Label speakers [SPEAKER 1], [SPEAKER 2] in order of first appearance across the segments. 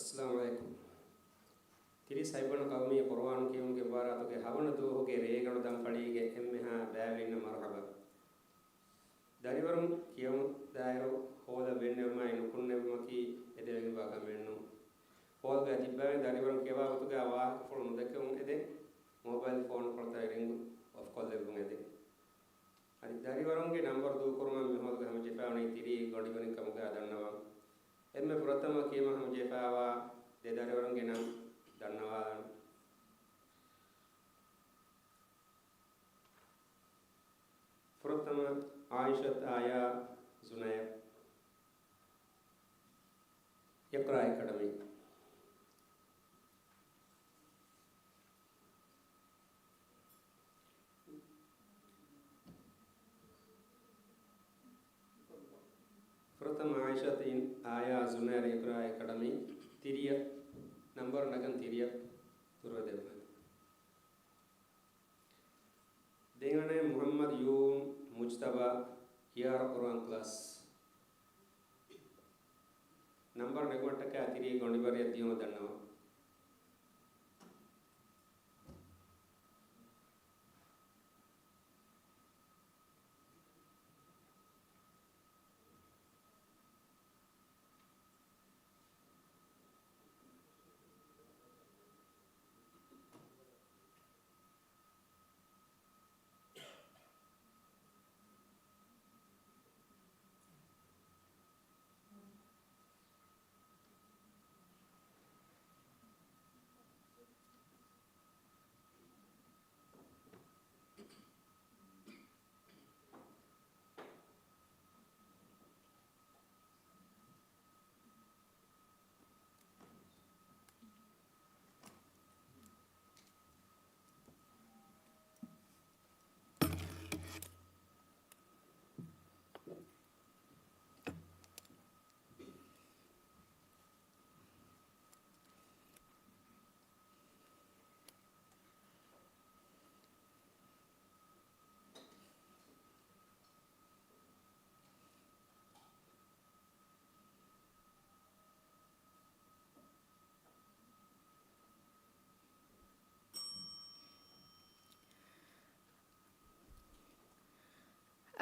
[SPEAKER 1] السلام عليكم. تري سايبنا قومي قرآن كيوم के बारात के हवन दो हो के रेगण दम पड़ी के एम्हा बैविन मरहबा दरिवरम कियोम दायरो होला बेन्ने मा इन kunne maki edege baga mennu hol ga dibba dariwरम के वा तो ga wa फोन देखे उन एदे मोबाइल फोन पड़ता है रिंग ऑफ कॉल दे बुंगे दे अनि दरिवरम के नंबर दो करमा में हल ga हम जेपा नहीं तिरी गडी बने कम ga दन्नवा एमे प्रथम केमा हम जेपा वा दे दरिवरम के नाम धन्यवाद प्रथम आयशत आया जुनैर इकरा एकेडमी प्रथम आयशत आया जुनैर इकरा एकेडमी तिरिय नंबर नगन तिरिय तुरदेव देंगने मोहम्मद यूम मुज्तबा हियर कुरान क्लास नंबर नगमट के तिरी गंडिबर यदियो दन्नवा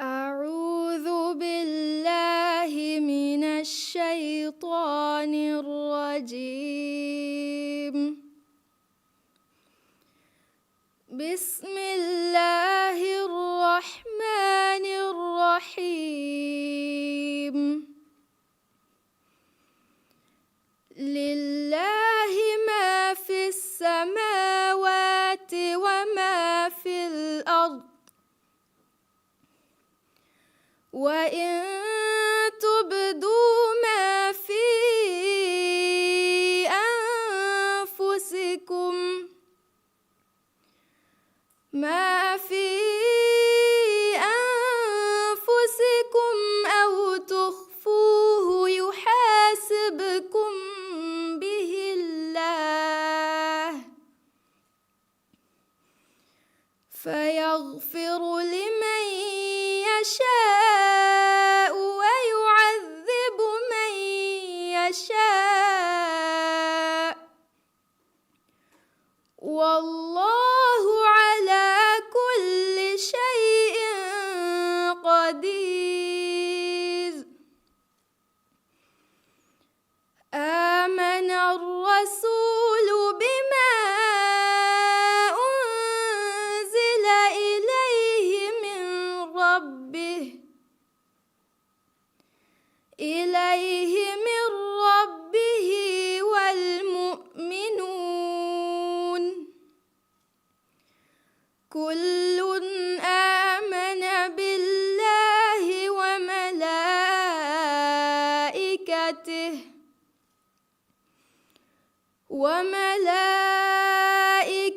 [SPEAKER 2] أعوذ بالله من الشيطان الرجيم. بسم الله الرحمن الرحيم. لله ما في السماوات وما في الأرض وإن تبدوا ما في أنفسكم أو تخفوه يحاسبكم به الله فيغفر لمن يشاء ويعذب من يشاء والله على كل شيء قدير. آمن الرسول بما أنزل إليه من ربه والمؤمنون كل آمن بالله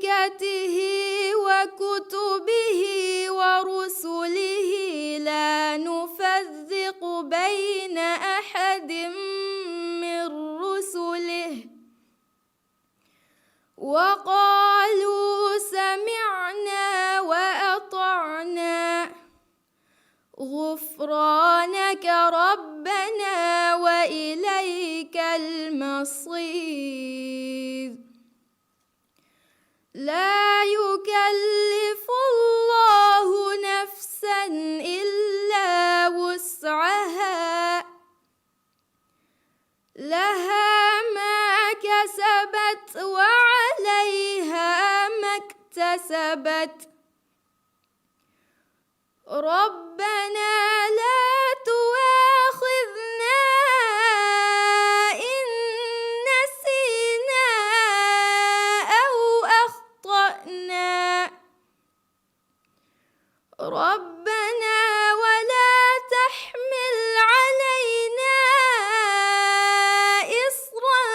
[SPEAKER 2] وملائكته وكتبه ورسله لا نفرق بين أحد من رسله وقالوا سمعنا وأطعنا غفرانك ربنا وإليك وإليك المصير. لا يكلف الله نفسا إلا وسعها، لها ما كسبت وعليها ما اكتسبت. ربنا لا تؤاخذنا إن نسينا أو أخطأنا. ربنا ولا تحمل علينا إصرا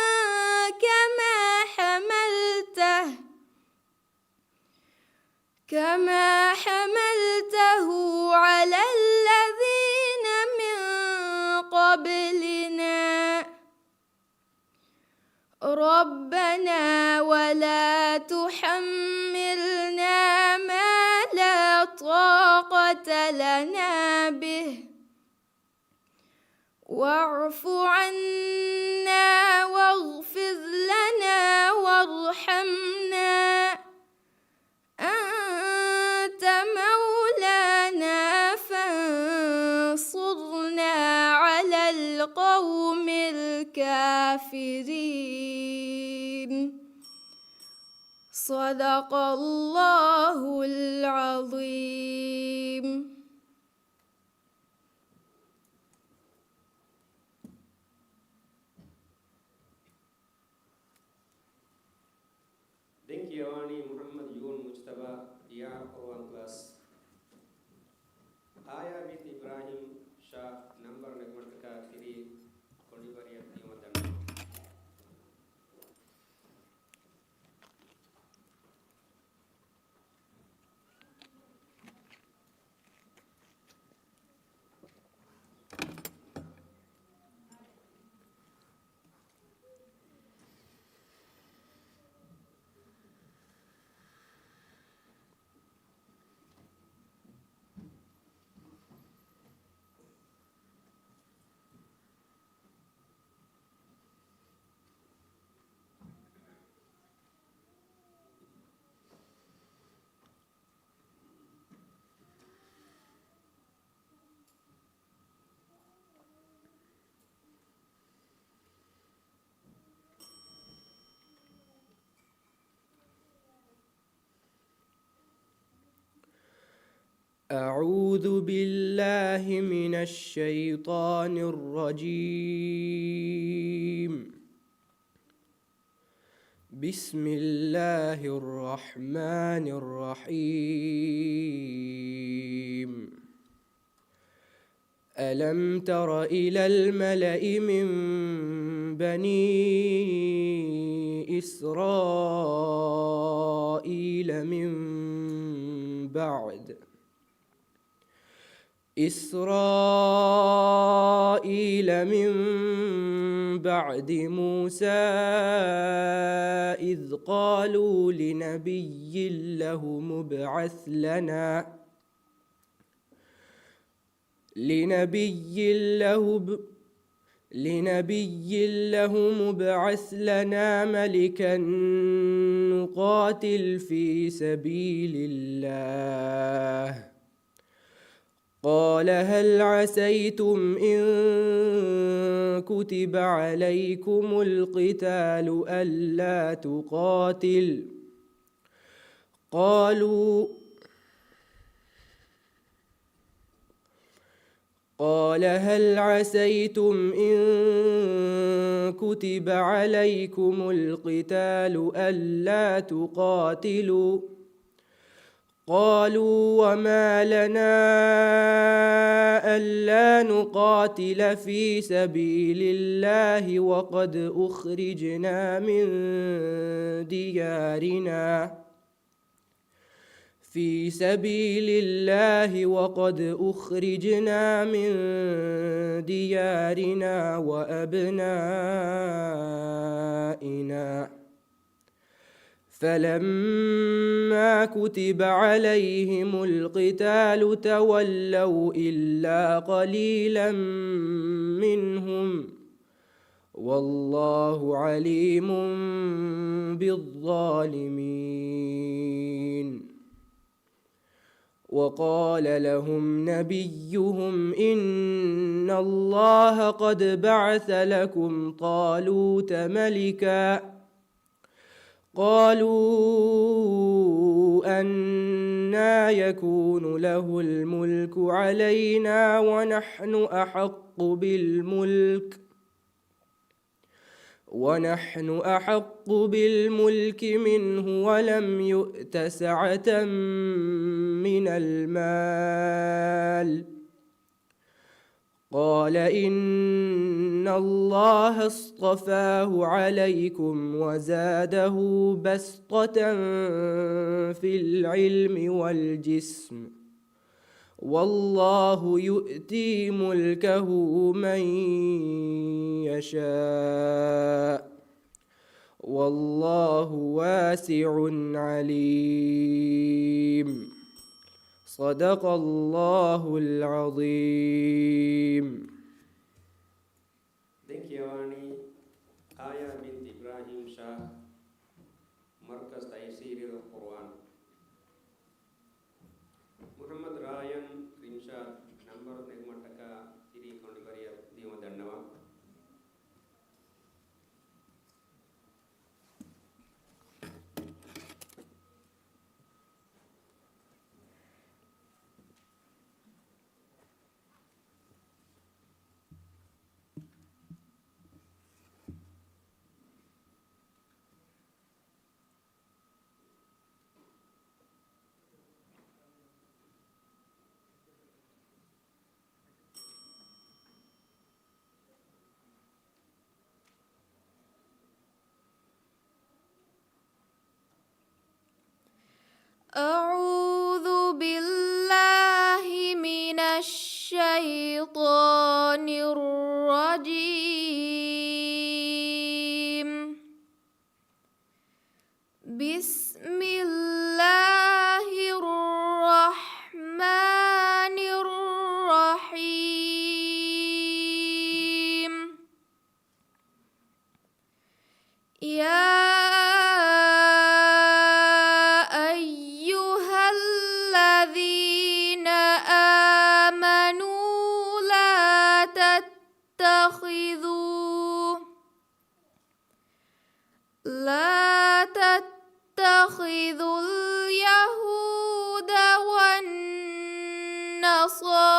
[SPEAKER 2] كما حملته على الذين من قبلنا. ربنا ولا تحملنا ما لا طاقة لنا به، واعف عنا واغفر لنا وارحمنا، أنت مولانا فانصرنا على القوم الكافرين. صدق الله العظيم.
[SPEAKER 1] Thank you, Awani Muhammad Yun Mujtaba, Diyar Quran Class. Aya with Ibrahim Shah, number Nagmartaka, Kiri, Kolivari, and Timadan.
[SPEAKER 3] أعوذ بالله من الشيطان الرجيم. بسم الله الرحمن الرحيم. ألم تر إلى الملأ من بني إسرائيل من بعد موسى إذ قالوا لنبي له مبعث لنا ملكا نقاتل في سبيل الله. قال هل عسيتم إن كتب عليكم القتال ألا تقاتل؟ قال هل عسيتم إن كتب عليكم القتال ألا تقاتلوا؟ قالوا وما لنا ألا نقاتل في سبيل الله وقد أخرجنا من ديارنا وأبنائنا. فلما كتب عليهم القتال تولوا إلا قليلا منهم والله عليم بالظالمين. وقال لهم نبيهم إن الله قد بعث لكم طالوت ملكا. قالوا أنى يكون له الملك علينا ونحن أحق بالملك منه ولم يؤت سعة من المال. قال إن الله اصطفاه عليكم وزاده بسطة في العلم والجسم، والله يؤتي ملكه من يشاء، والله واسع عليم. صدق الله العظيم.
[SPEAKER 1] Denkjewani Aya bint Ibrahim Shah, Markaz Taysir al-Quran. Muhammad Ryan Rimshad number Negmataka Tiri Kondivaria Dimadanawa.
[SPEAKER 2] أعوذ بالله من الشيطان الرجيم. بسم الله الرحمن الرحيم. يا أيها الذين آمنوا لا تتخذوا اليهود والنصارى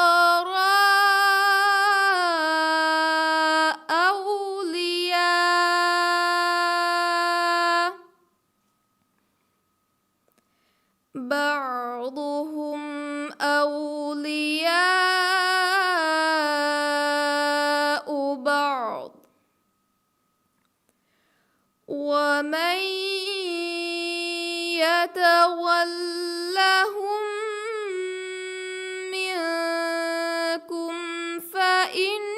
[SPEAKER 2] أولياء، بعضهم أولياء بعض، ومن يتولهم منكم فإنه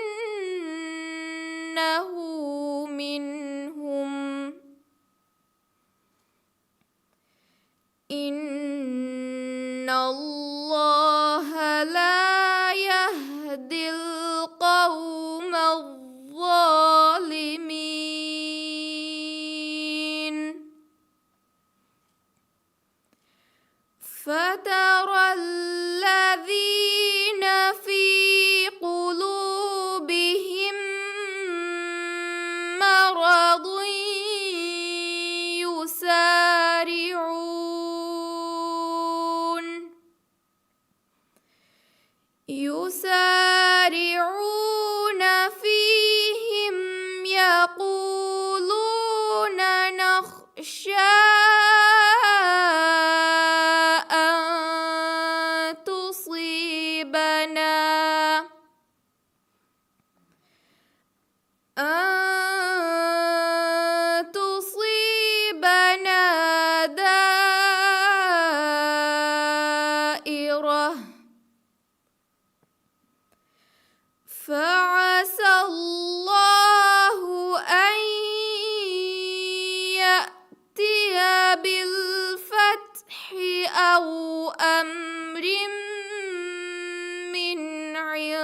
[SPEAKER 2] منهم، إن الله لا يهدي القوم الظالمين. فترى الذين في قلوبهم مرض يسارعون فيهم يقولون نخشى أن تصيبنا دائرة، فعسى الله أن يأتي بالفتح أو أمر من عنده،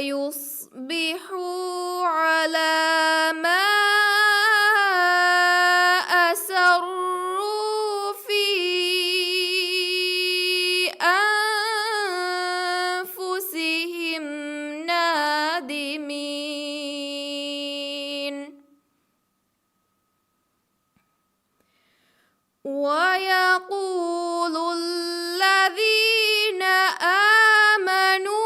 [SPEAKER 2] ويصبحوا على ما أسروا في أنفسهم نادمين. ويقول الذين آمنوا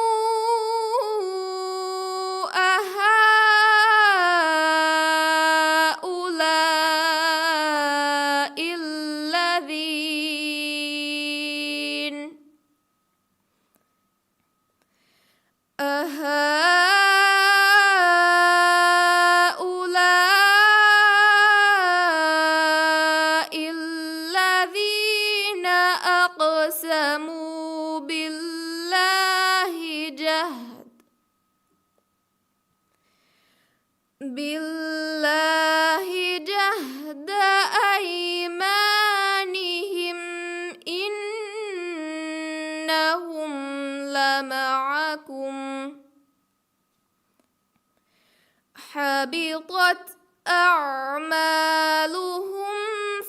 [SPEAKER 2] أهؤلاء الذين أقسموا بالله جهد أيمانهم إنهم لمعكم حبطت أعمالهم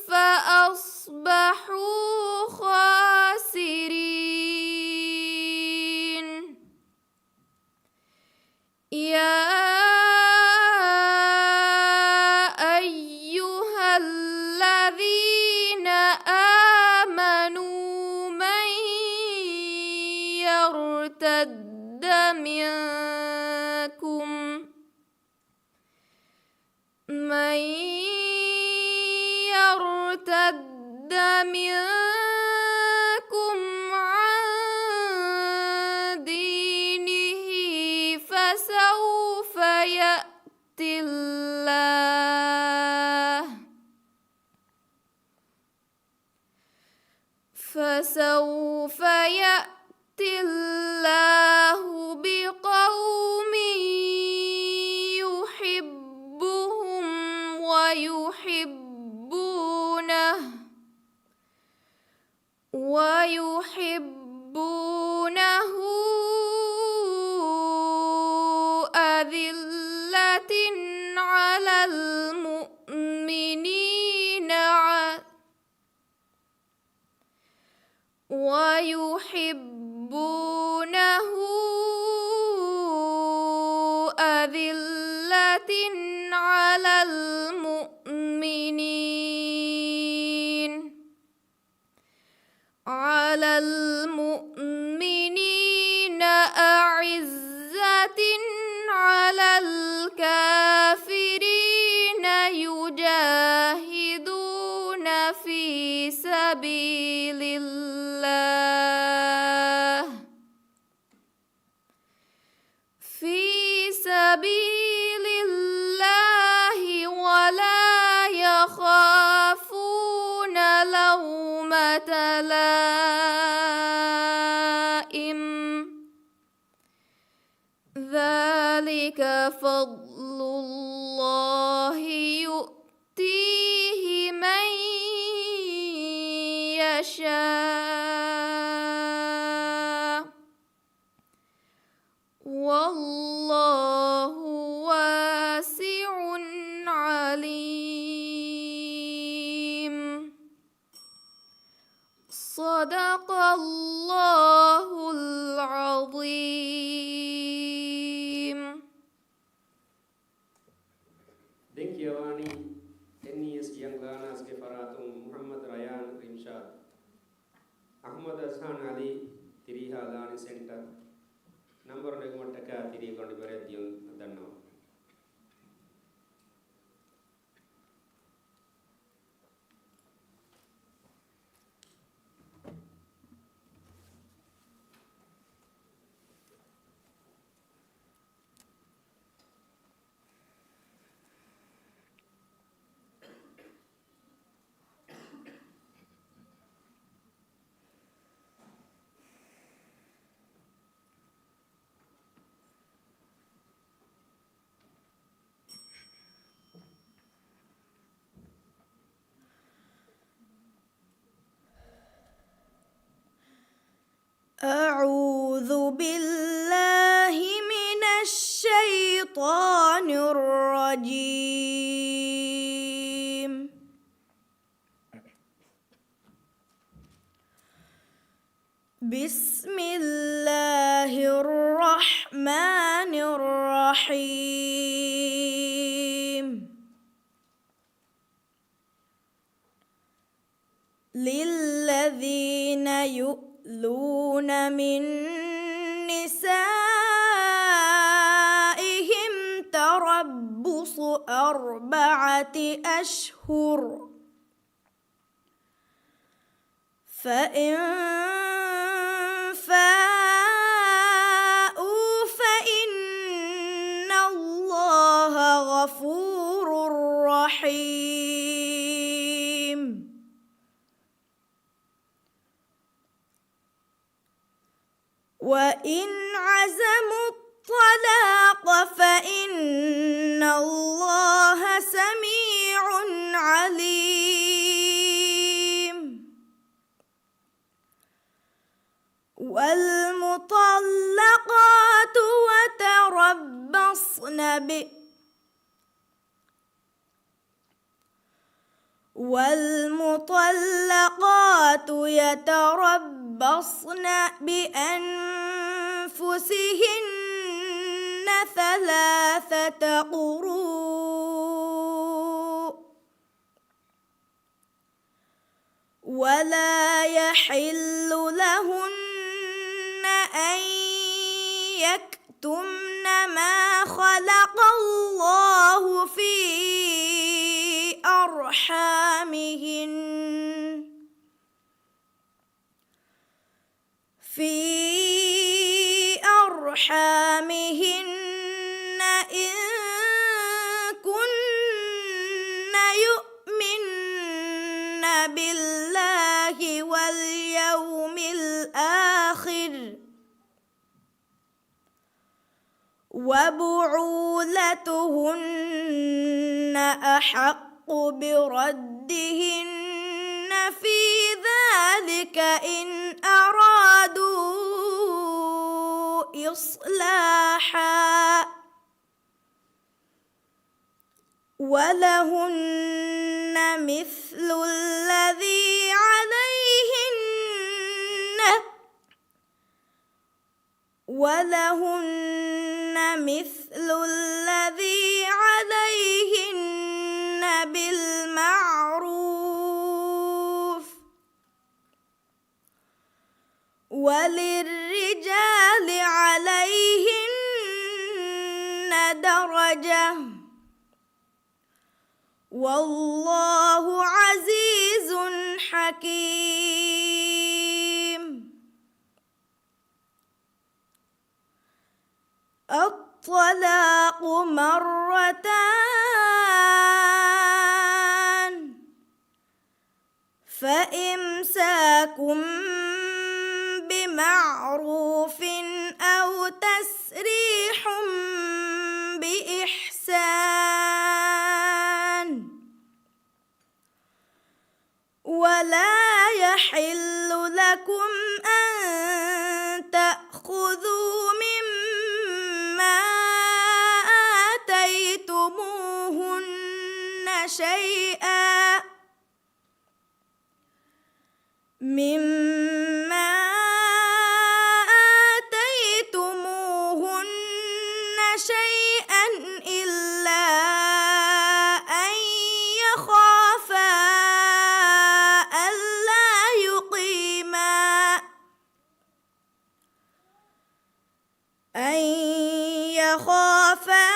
[SPEAKER 2] فأصبحوا خاسرين. يا أيها الذين آمنوا من يرتد منكم عن دينه فسوف يأتي الله بقوم يحبهم ويحبونه أذلة على المؤمنين أعزة على الكافرين يجاهدون في سبيل الله ولا يخافون لومة لائم ذلك فضل الله يؤتيه من يشاء والله واسع عليم. صدق الله العظيم.
[SPEAKER 1] Dengkiawani NES yang lanas ke faratum Muhammad Rayan Rimshad Ahmad Azhan Ali Tiriha Lani Center number negmataka tiri kondi beredion danno
[SPEAKER 4] أعوذ بالله من الشيطان الرجيم. بسم الله الرحمن الرحيم. للذين يؤلون من نسائهم تربص 4 أشهر، فإن فاءوا فإن الله غفور رحيم. وإن عزموا الطلاق فإن الله سميع عليم. والمطلقات يتربصن بأنفسهن 3 قروء، ولا يحل لهن أن يكتمن ما خلق الله في أرحامهن إن كن يؤمن بالله واليوم الآخر، وبعولتهن أحق بردهن في ذلك إن أرادوا إصلاحا، ولهن مثل الذي عليهن بالمعروف، وللرجال عليهن درجة، والله عزيز حكيم. الطلاق مرتان، فإمساكم بمعروف أو تسريح بإحسان. ولا يحل لكم أن تأخذوا مما آتيتموهن شيئا إلا أن يخافا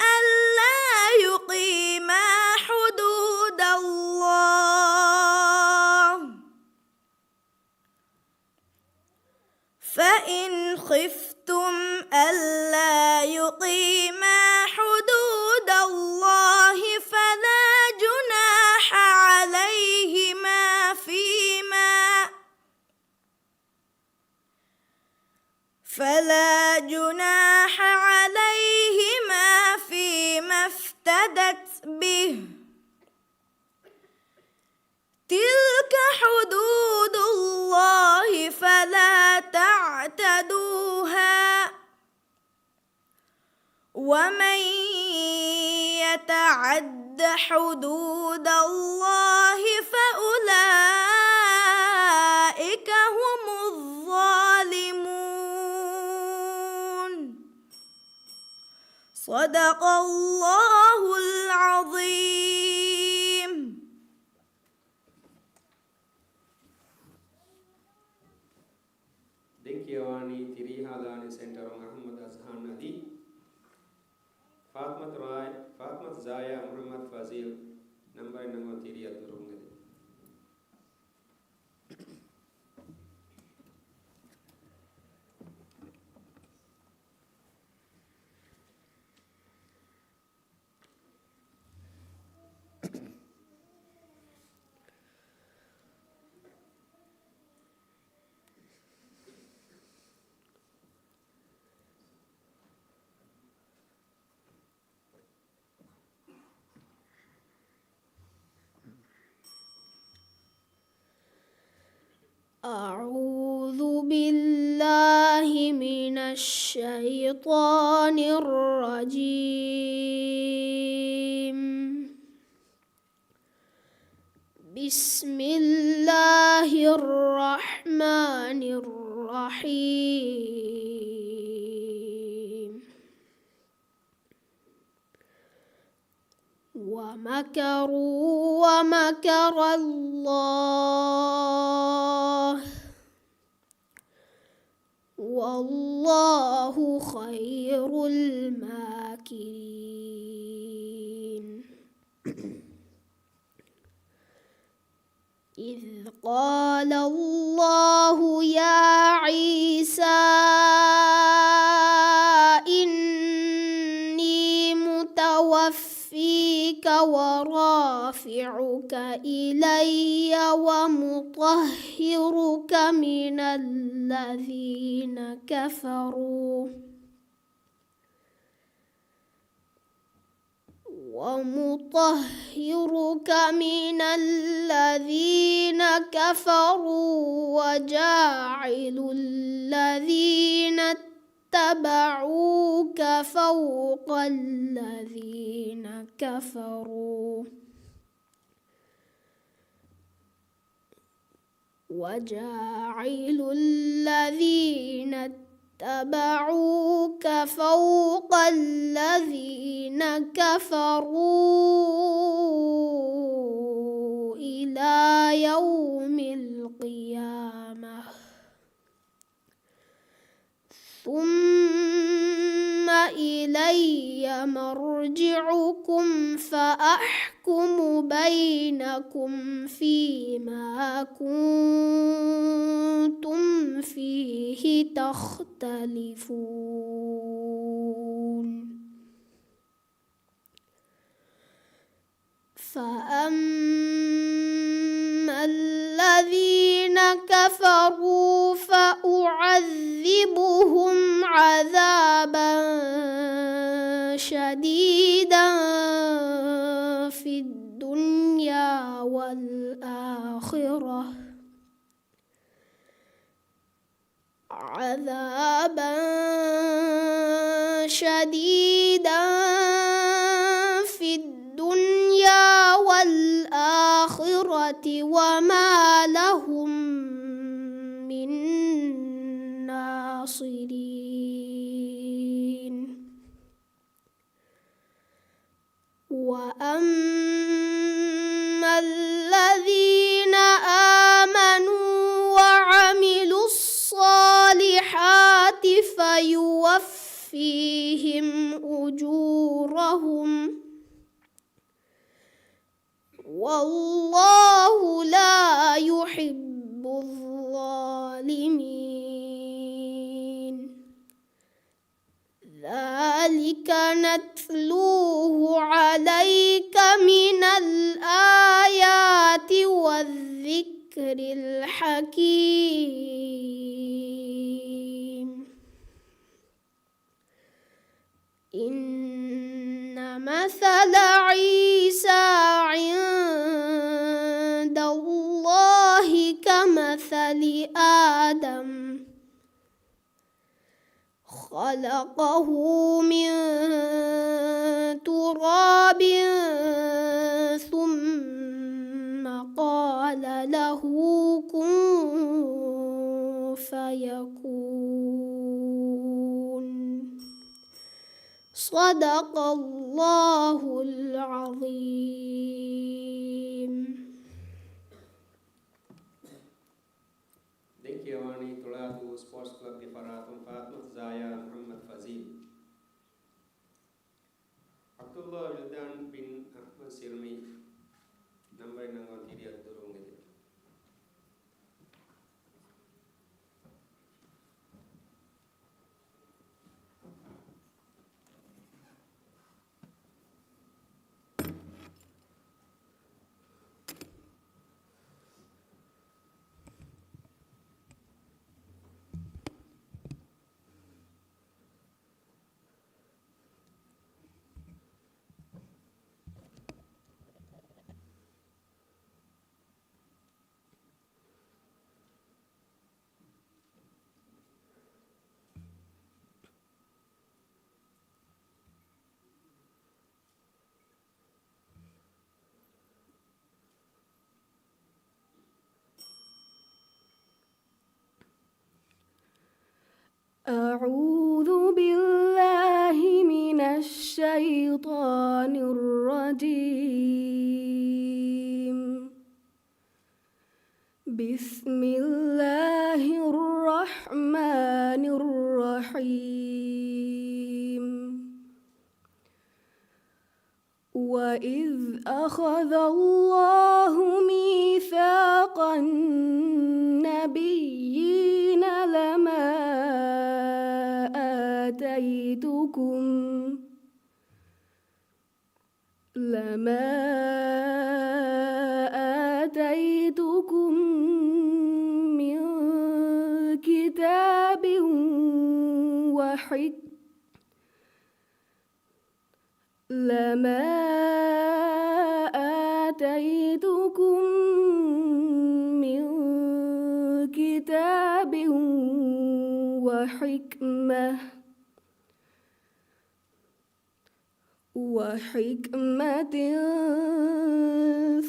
[SPEAKER 4] ألا يقيما حدود الله، فإن خفتم ألا يقيما حدود الله فلا جناح عليهما فيما افتدت به، تلك حدود الله فلا تعتدوها، ومن يتعد حدود الله فأولئك هم الظالمون. صدق الله العظيم.
[SPEAKER 1] Dinkiawani Tirihadani Center Muhammad Azhan Nadi Fatmat Rai Fatmat Zaya Muhammad Fazil number Tiriyat Nurungadi.
[SPEAKER 5] أعوذ بالله من الشيطان الرجيم. بسم الله الرحمن الرحيم. ومكروا ومكر الله والله خير الماكرين. إذ قال الله يا عيسى إني متوفيك ورافعك إلي ومطهرك من الذين كفروا وجاعل الذين اتبعوك فوق الذين كفروا وجاعل الذين اتبعوك فوق الذين كفروا إلى يوم القيامة. ثم إلي مرجعكم فأحكم بينكم فيما كنتم فيه تختلفون. فأما الذين كفروا فأعذبهم عذابا شديدا في الدنيا والآخرة عذابا شديدا في الدنيا والآخرة وما لهم من ناصرين. وأما الذين آمنوا وعملوا الصالحات فيوفيهم أجورهم والله لا يحب الظالمين. ذلك نتلوه عليك من الآيات والذكر الحكيم. إن مثل عيسى عند الله كمثل آدم خلقه من تراب ثم قال له كن فيكون. صدق الله العظيم.
[SPEAKER 1] دنكيواني طلعتو سبورتس كلوب بفراتم فاطمة زايا محمد فزيل عبد الله ولدان بن أحمد سيرمي نمبر نغان تيري الدرون جدي
[SPEAKER 6] أعوذ بالله من الشيطان الرجيم. بسم الله الرحمن الرحيم. وإذ أخذ الله ميثاق النبيين لما آتيتكم من كتاب وحكمة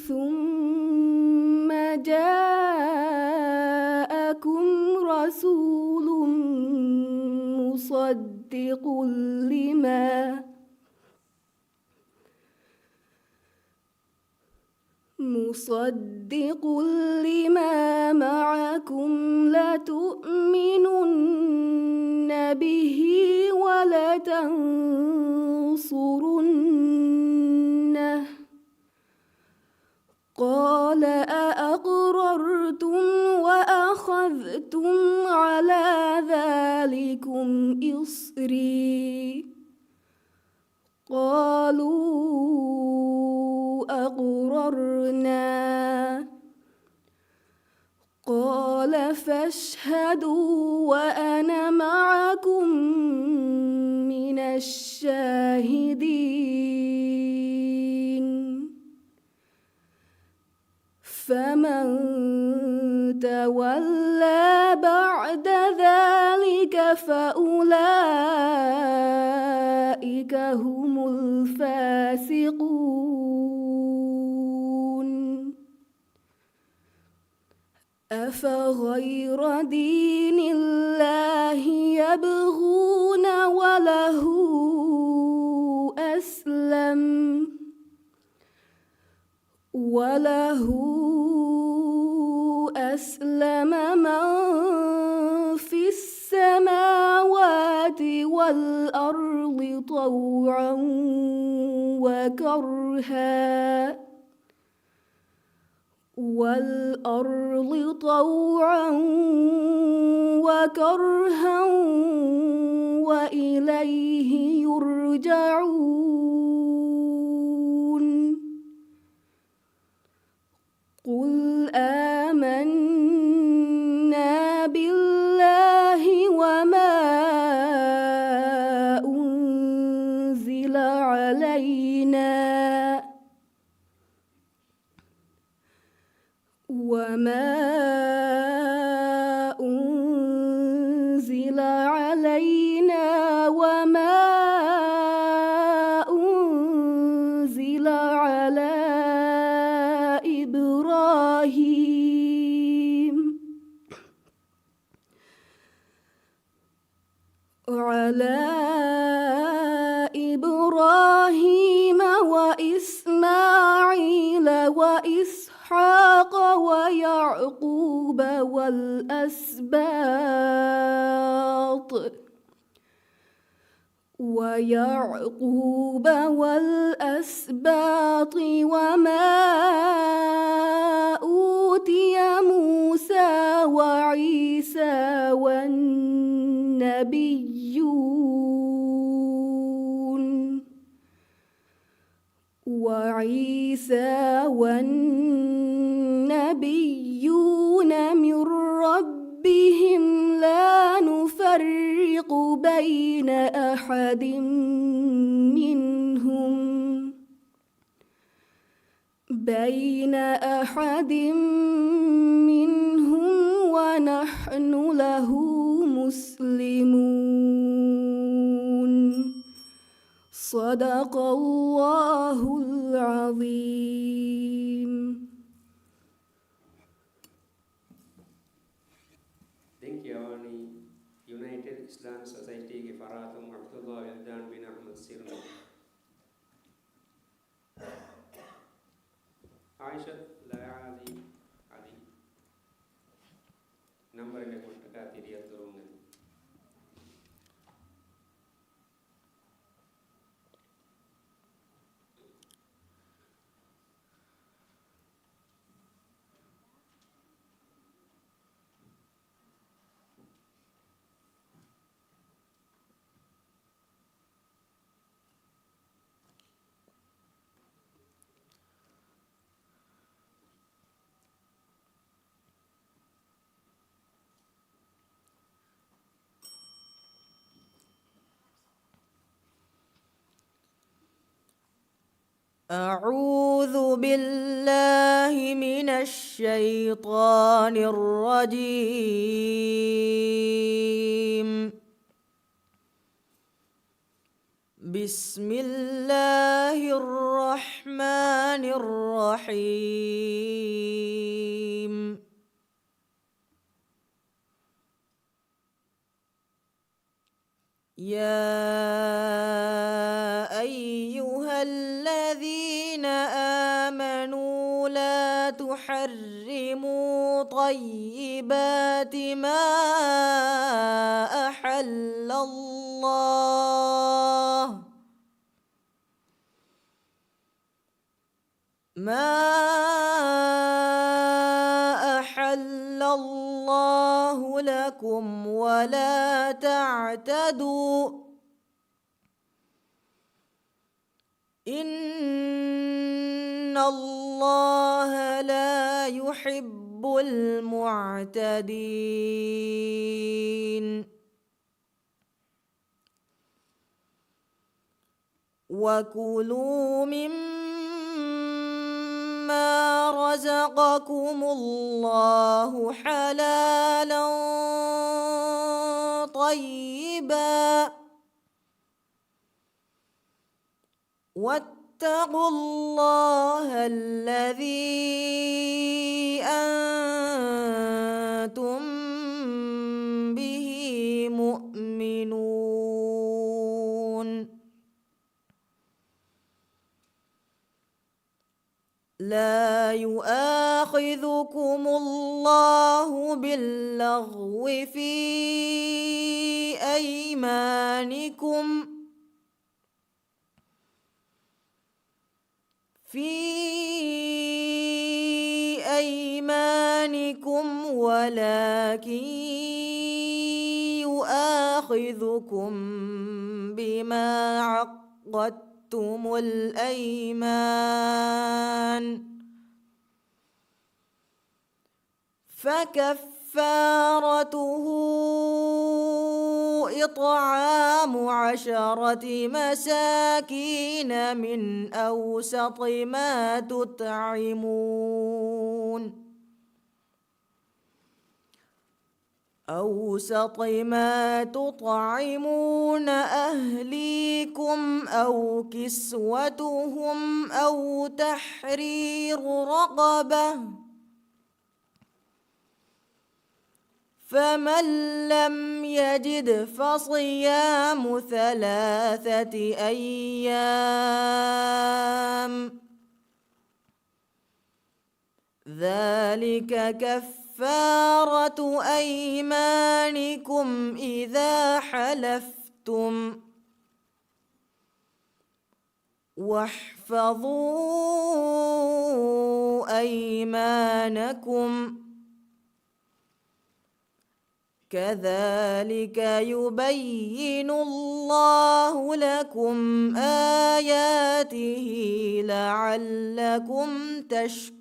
[SPEAKER 6] ثم جاءكم رسول مصدق لما معكم لتؤمنن به ولتنصرنه. قال أأقررتم وأخذتم على ذلكم إصري؟ قالوا أقررنا. قال فاشهدوا وأنا معكم من الشاهدين. فمن تولى بعد ذلك فأولئك هم الفاسقون. أفغير دين الله يبغون وله أسلم من في السماوات والأرض طوعا وكرها وإليه يرجعون. قل آمنا بالله وما أنزل علينا على إبراهيم وإسماعيل وإسحاق ويعقوب والأسباط وما أوتي موسى وعيسى والنبيون من ربهم لا نفرق بين أحد منهم ونحن له مسلمون. صدق الله العظيم.
[SPEAKER 1] දෙන්කියවනි යුනයිටඩ් ඉස්ලාම් සොසයිටිගේ ෆරාතුම් අබ්දුල්ලාහ් විල්දාන් බින් අහ්මද් සිර්නි ආයිෂා ලයාලි අලි නම්බර් එක කොටක තිරියක් දරුන්නේ
[SPEAKER 7] أعوذ بالله من الشيطان الرجيم. بسم الله الرحمن الرحيم. يا أيها الذين آمنوا لا تحرموا طيبات ما أحل الله لكم ولا تعتدوا إن الله لا يحب المعتدين. وكلوا مما رزقكم الله حلالا طيبا واتقوا الله الذي أنتم به مؤمنون. لا يؤاخذكم الله باللغو في أيمانكم ولكن يؤاخذكم بما عقدتم الأيمان فكفارته إطعام 10 مساكين من أوسط ما تطعمون أهليكم أو كسوتهم أو تحرير رقبة فمن لم يجد فصيام 3 أيام ذلك كفارة أيمانكم إذا حلفتم واحفظوا أيمانكم كذلك يبين الله لكم آياته لعلكم تشكرون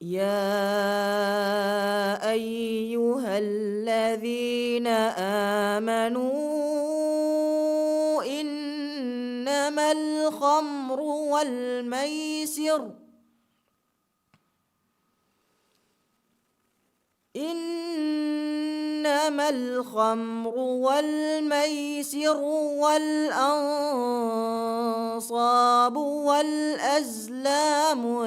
[SPEAKER 7] يا أيها الذين آمنوا إنما الخمر والميسر والأنصاب والأزلام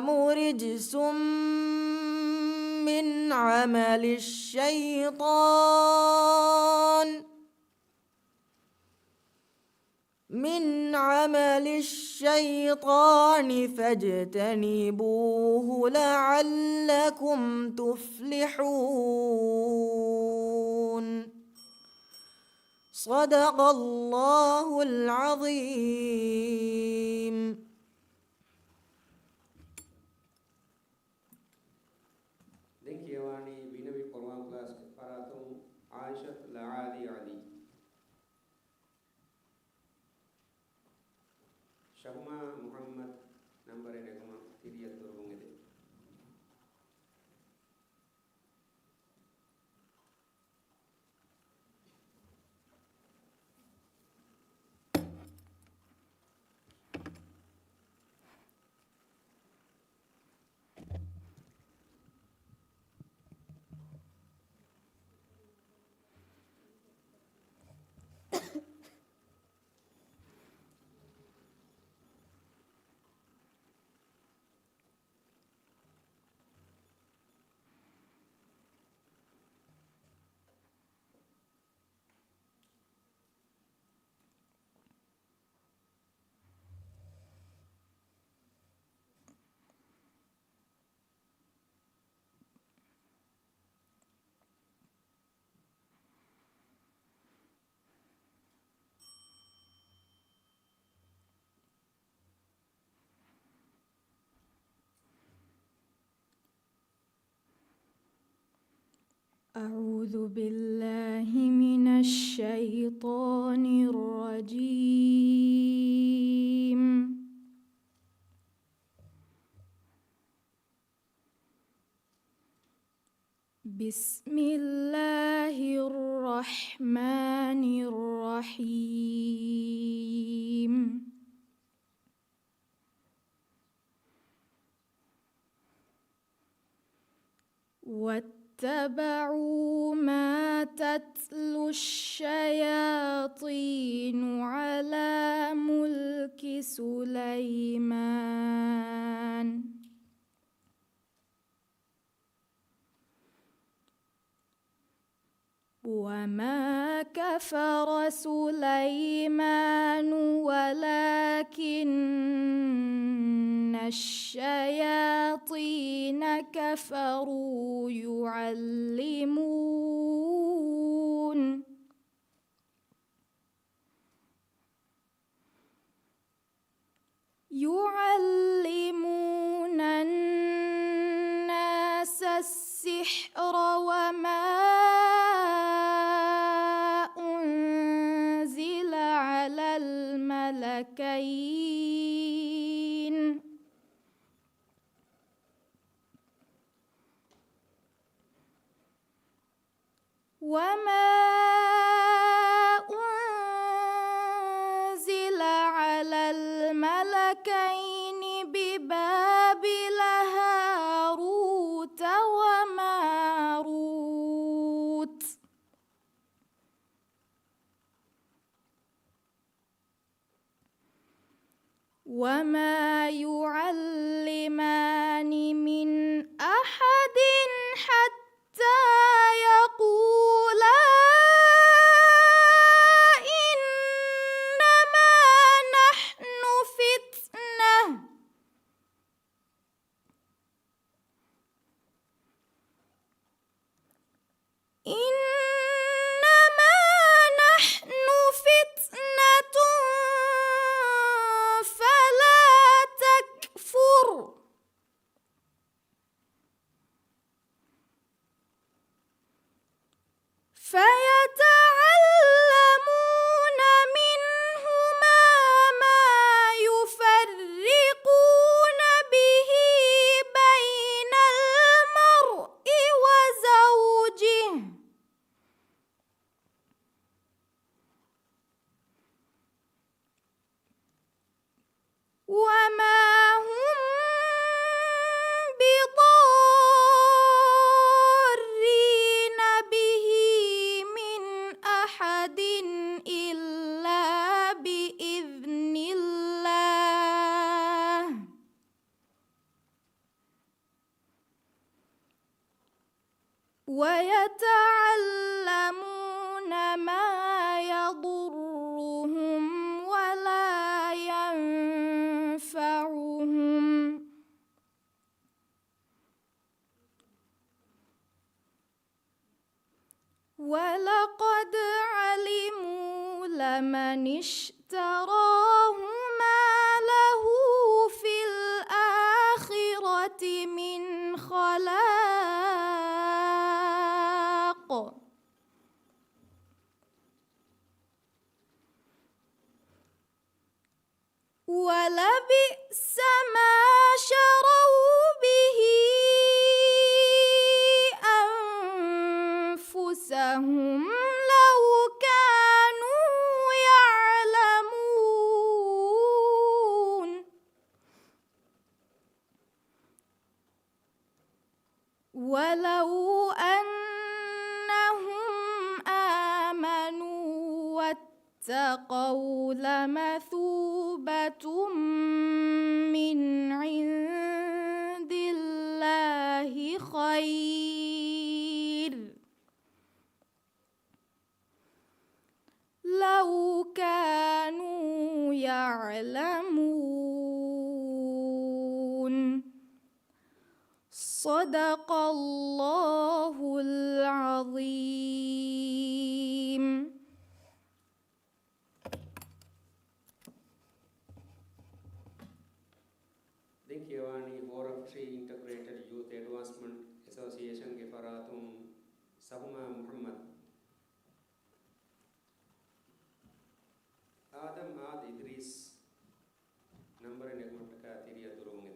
[SPEAKER 7] رجس من عمل الشيطان فاجتنبوه لعلكم تفلحون صدق الله العظيم.
[SPEAKER 1] Dengkiawani binabi Quran class paratum Aisha Laali Ali Shahma Muhammad number enegma tiriyat turungede
[SPEAKER 6] أعوذ بالله من الشيطان الرجيم. بسم الله الرحمن الرحيم. واتبعوا ما تتلو الشياطين على ملك سليمان وما كفر سليمان ولكن الشياطين كفروا يعلمون الناس السحر وما أنزل على الملكين ببابل هاروت وماروت وما يعلمان من أحد حتى يقولا إنما نحن فتنة فلا تكفر فيتعلمون منهما ما يفرقون به بين المرء وزوجه وما هم بضارين به من أحد إلا بإذن الله ويتعلمون ما يضرهم ولا ينفعهم ولقد علموا لمن اشتراه ما له في الآخرة من خلاق ولبئس ما شروا به أنفسهم لو كانوا يعلمون ولو أنهم آمنوا واتقوا لمثوبة من عند الله خير لو كانوا يعلمون صدق الله العظيم.
[SPEAKER 1] Dinkyawani Horafri Integrated Youth Advancement Association के फरातुम सहुमा मुहम्मद आदम आद इद्रीस नंबर नेगमट का तिरिया दुरुंगे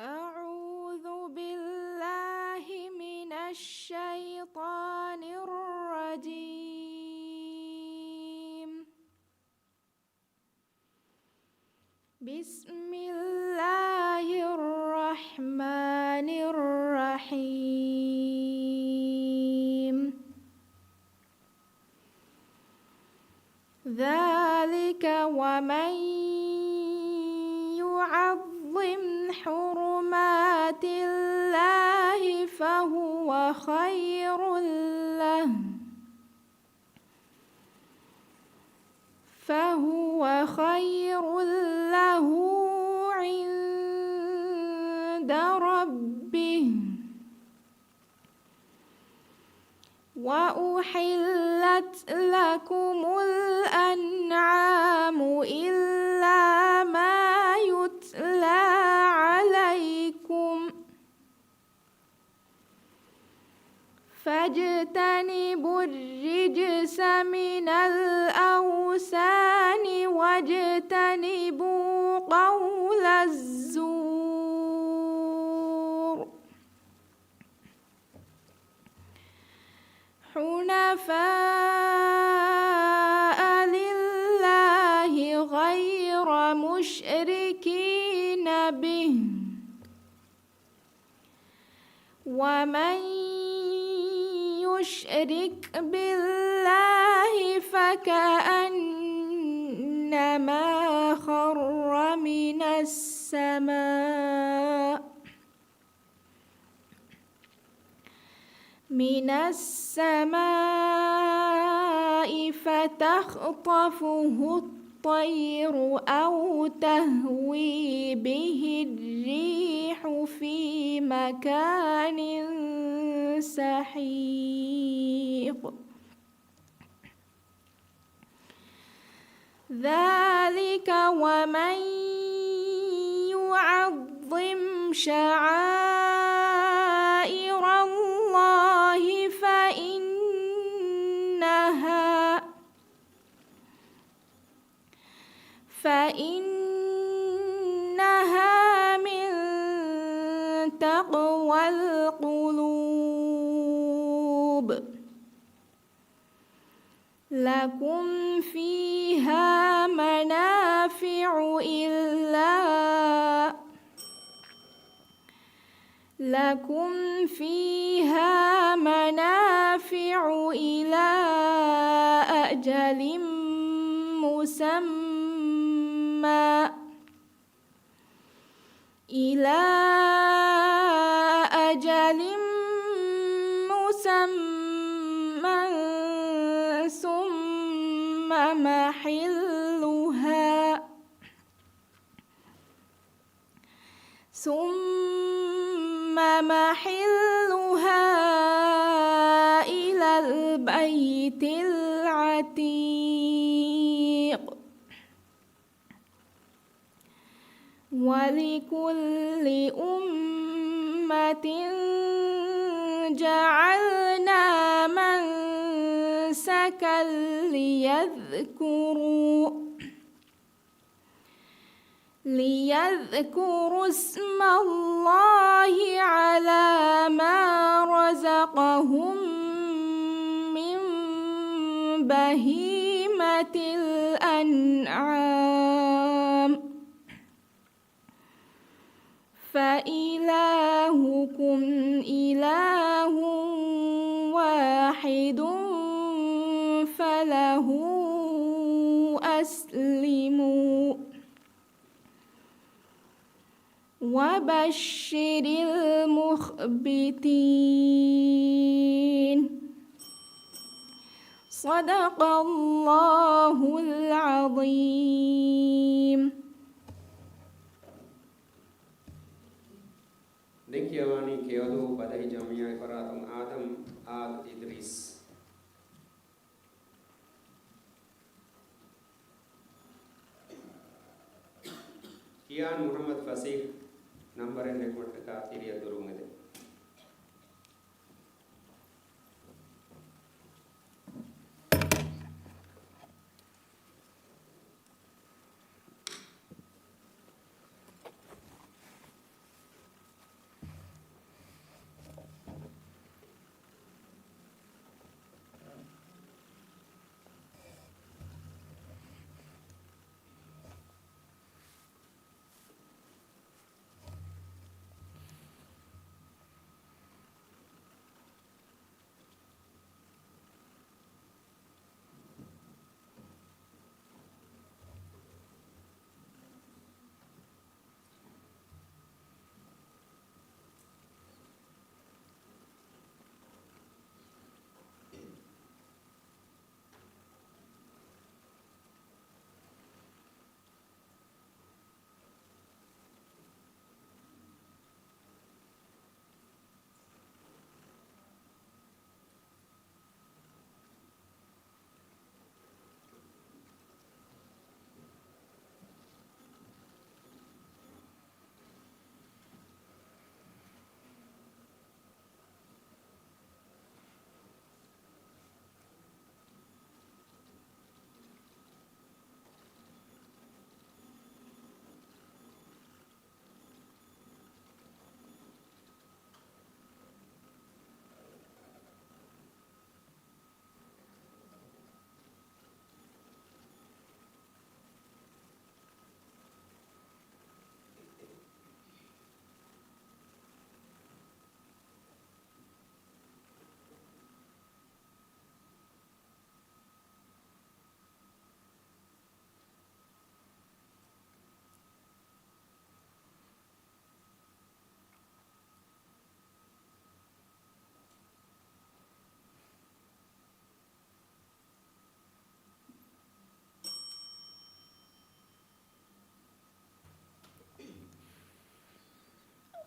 [SPEAKER 6] أعوذ بالله من الشيطان الرجيم بسم الله الرحمن الرحيم ذلك ومن يعظم حرمات الله فهو خير له عند ربه وأحلت لكم الأنعام إلا ما يتلى عليكم فاجتنبوا الرجس من الأوثان واجتنبوا قول الزور حنفاء لله غير مشركين به ومن يشرك بالله فكأنما خر من السماء فتخطفه الطير أو تهوي به الريح في مكان سحيق ذلك ومن يعظم شعائر الله فإنها من تقوى القلوب لكم فيها منافع إلى أجل مسمى ثم محلها إلى البيت العتيق ولكل أمة جعلنا منسكا ليذكروا اسم الله على ما رزقهم من بهيمة الأنعام فإلهكم إله واحد فله أسلموا وبشر المخبتين صدق الله العظيم.
[SPEAKER 1] Dikiawani keodo badai jamia paratum Adam ad Idris. Kian Muhammad Fasih number and record ka area durungade.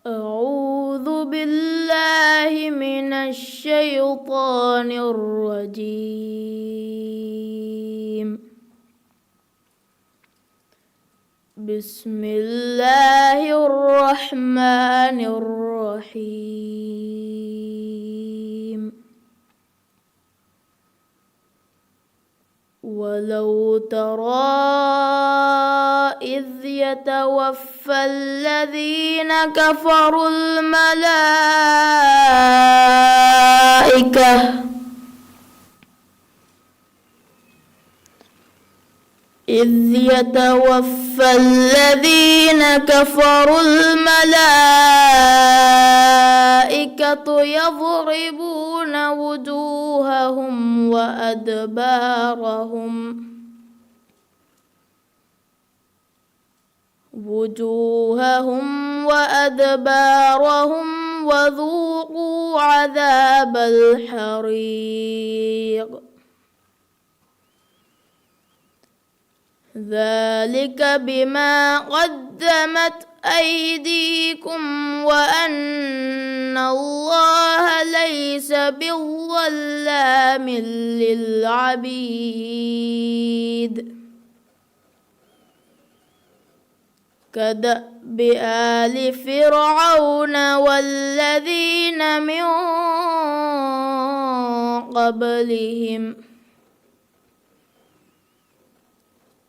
[SPEAKER 2] أعوذ بالله من الشيطان الرجيم. بسم الله الرحمن الرحيم. ولو ترى إذ يتوفى الذين كفروا الملائكة يضربون وجوههم وأدبارهم وذوقوا عذاب الحريق. ذلك بما قدمت أيديكم وأن الله ليس بالظلام للعبيد. كدأب آل فرعون والذين من قبلهم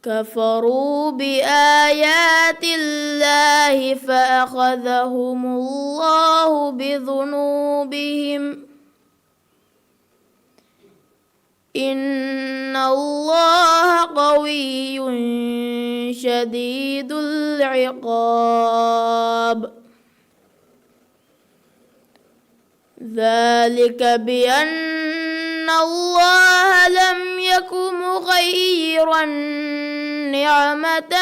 [SPEAKER 2] كفروا بآيات الله فأخذهم الله بذنوبهم إن الله قوي شديد العقاب. ذلك بأن الله لم يك مغيرا نعمة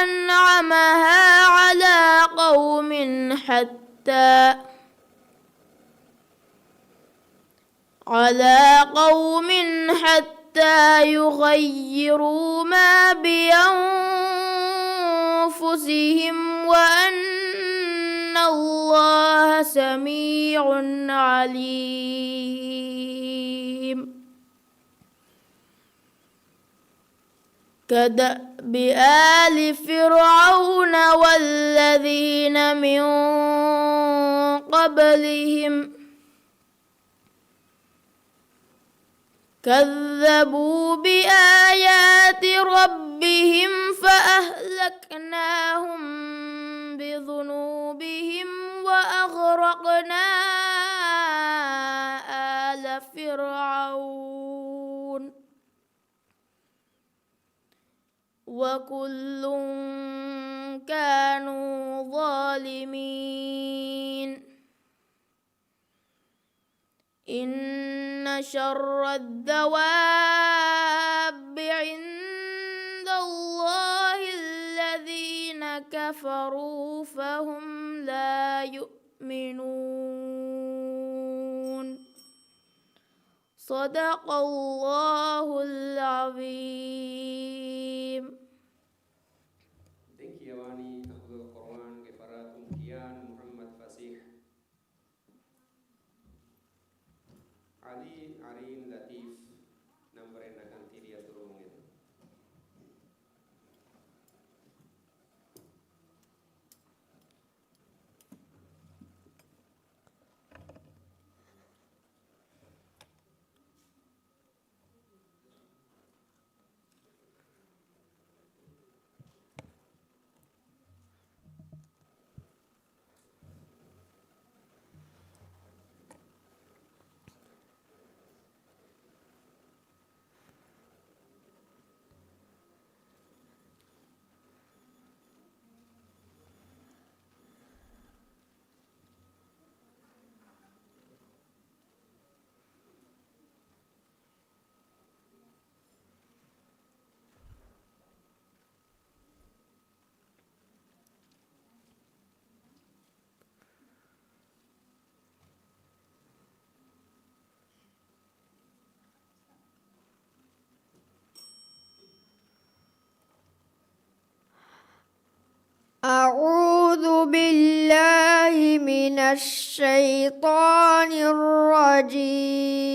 [SPEAKER 2] أنعمها على قوم حتى يغيروا ما بأنفسهم وأن الله سميع عليم. كدأب آل فرعون والذين من قبلهم كذبوا بآيات ربهم فأهلكناهم بذنوبهم وأغرقنا آل فرعون وكل كانوا ظالمين. إن شر الدواب عند الله الذين كفروا فهم لا يؤمنون. صدق الله العظيم.
[SPEAKER 4] من الشيطان الرجيم.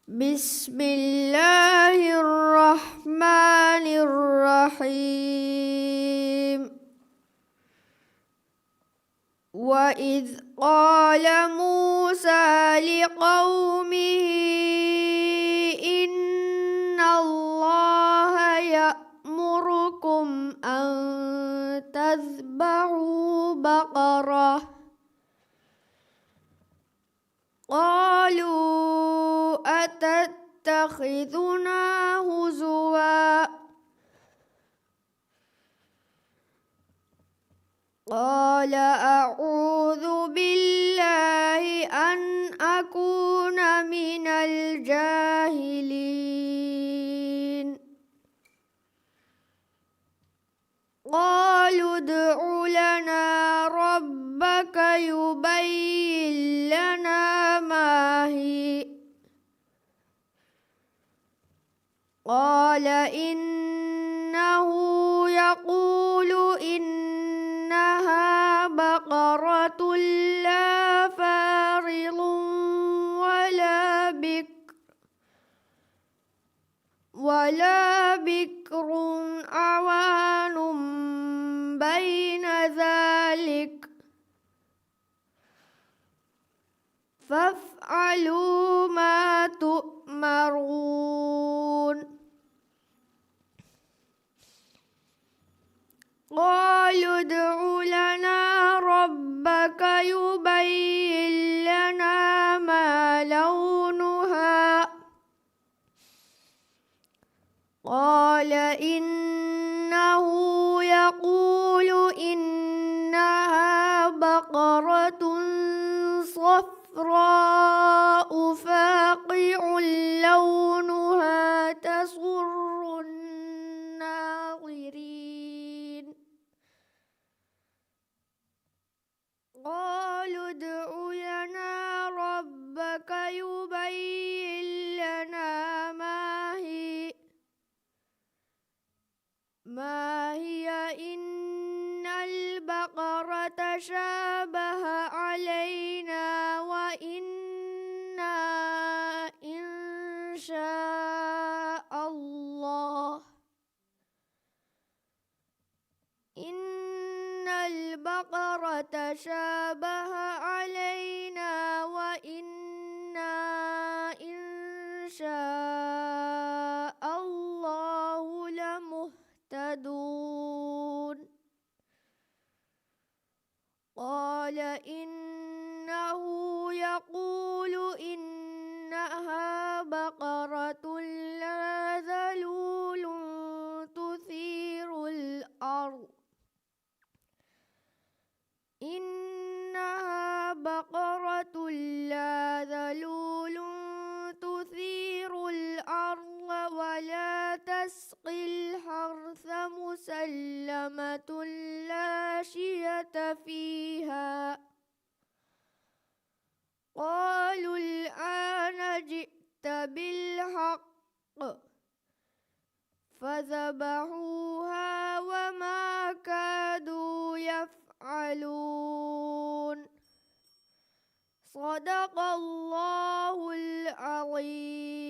[SPEAKER 4] بسم الله الرحمن الرحيم. وإذ قال موسى لقومه إن الله يأمركم أن تذبحوا بقرة قالوا أتتخذنا هزوا قال أعوذ بالله أن أكون من الجاهلين. قالوا ادع لنا ربك يبين لنا ما هي قال إنه يقول إنها بقرة لا فارض ولا بكر عوان بين ذلك فافعلوا ما تؤمرون. قالوا ادع لنا ربك يبين لنا ما لونها قال إنه يقول إنها بقرة صفراء فاقع لونها تسر الناظرين. قالوا ادع لنا ربك يبين لنا ما هي إن البقرة شابه علينا وإنا إن شاء الله إن البقرة شابه علينا وإنا إن شاء الله لمهتدون. قال إنه يقول إنها بقرة لا ذلول تثير الأرض إنها بقرة لا ذلول تثير الأرض ولا تسقي الحرث مسلمة لا شية فيها. قالوا الآن جئت بالحق فذبحوها وما كادوا يفعلون. صدق الله العظيم.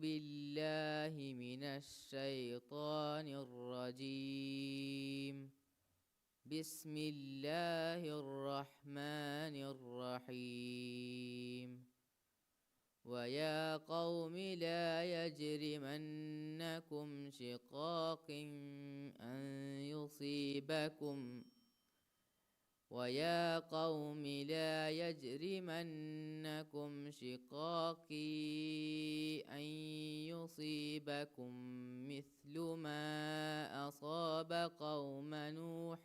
[SPEAKER 8] بالله من الشيطان الرجيم. بسم الله الرحمن الرحيم. ويا قوم لا يجرمنكم شقاقي أن يصيبكم ويا قوم لا يجرمنكم شقاقي أن يصيبكم مثل ما أصاب قوم نوح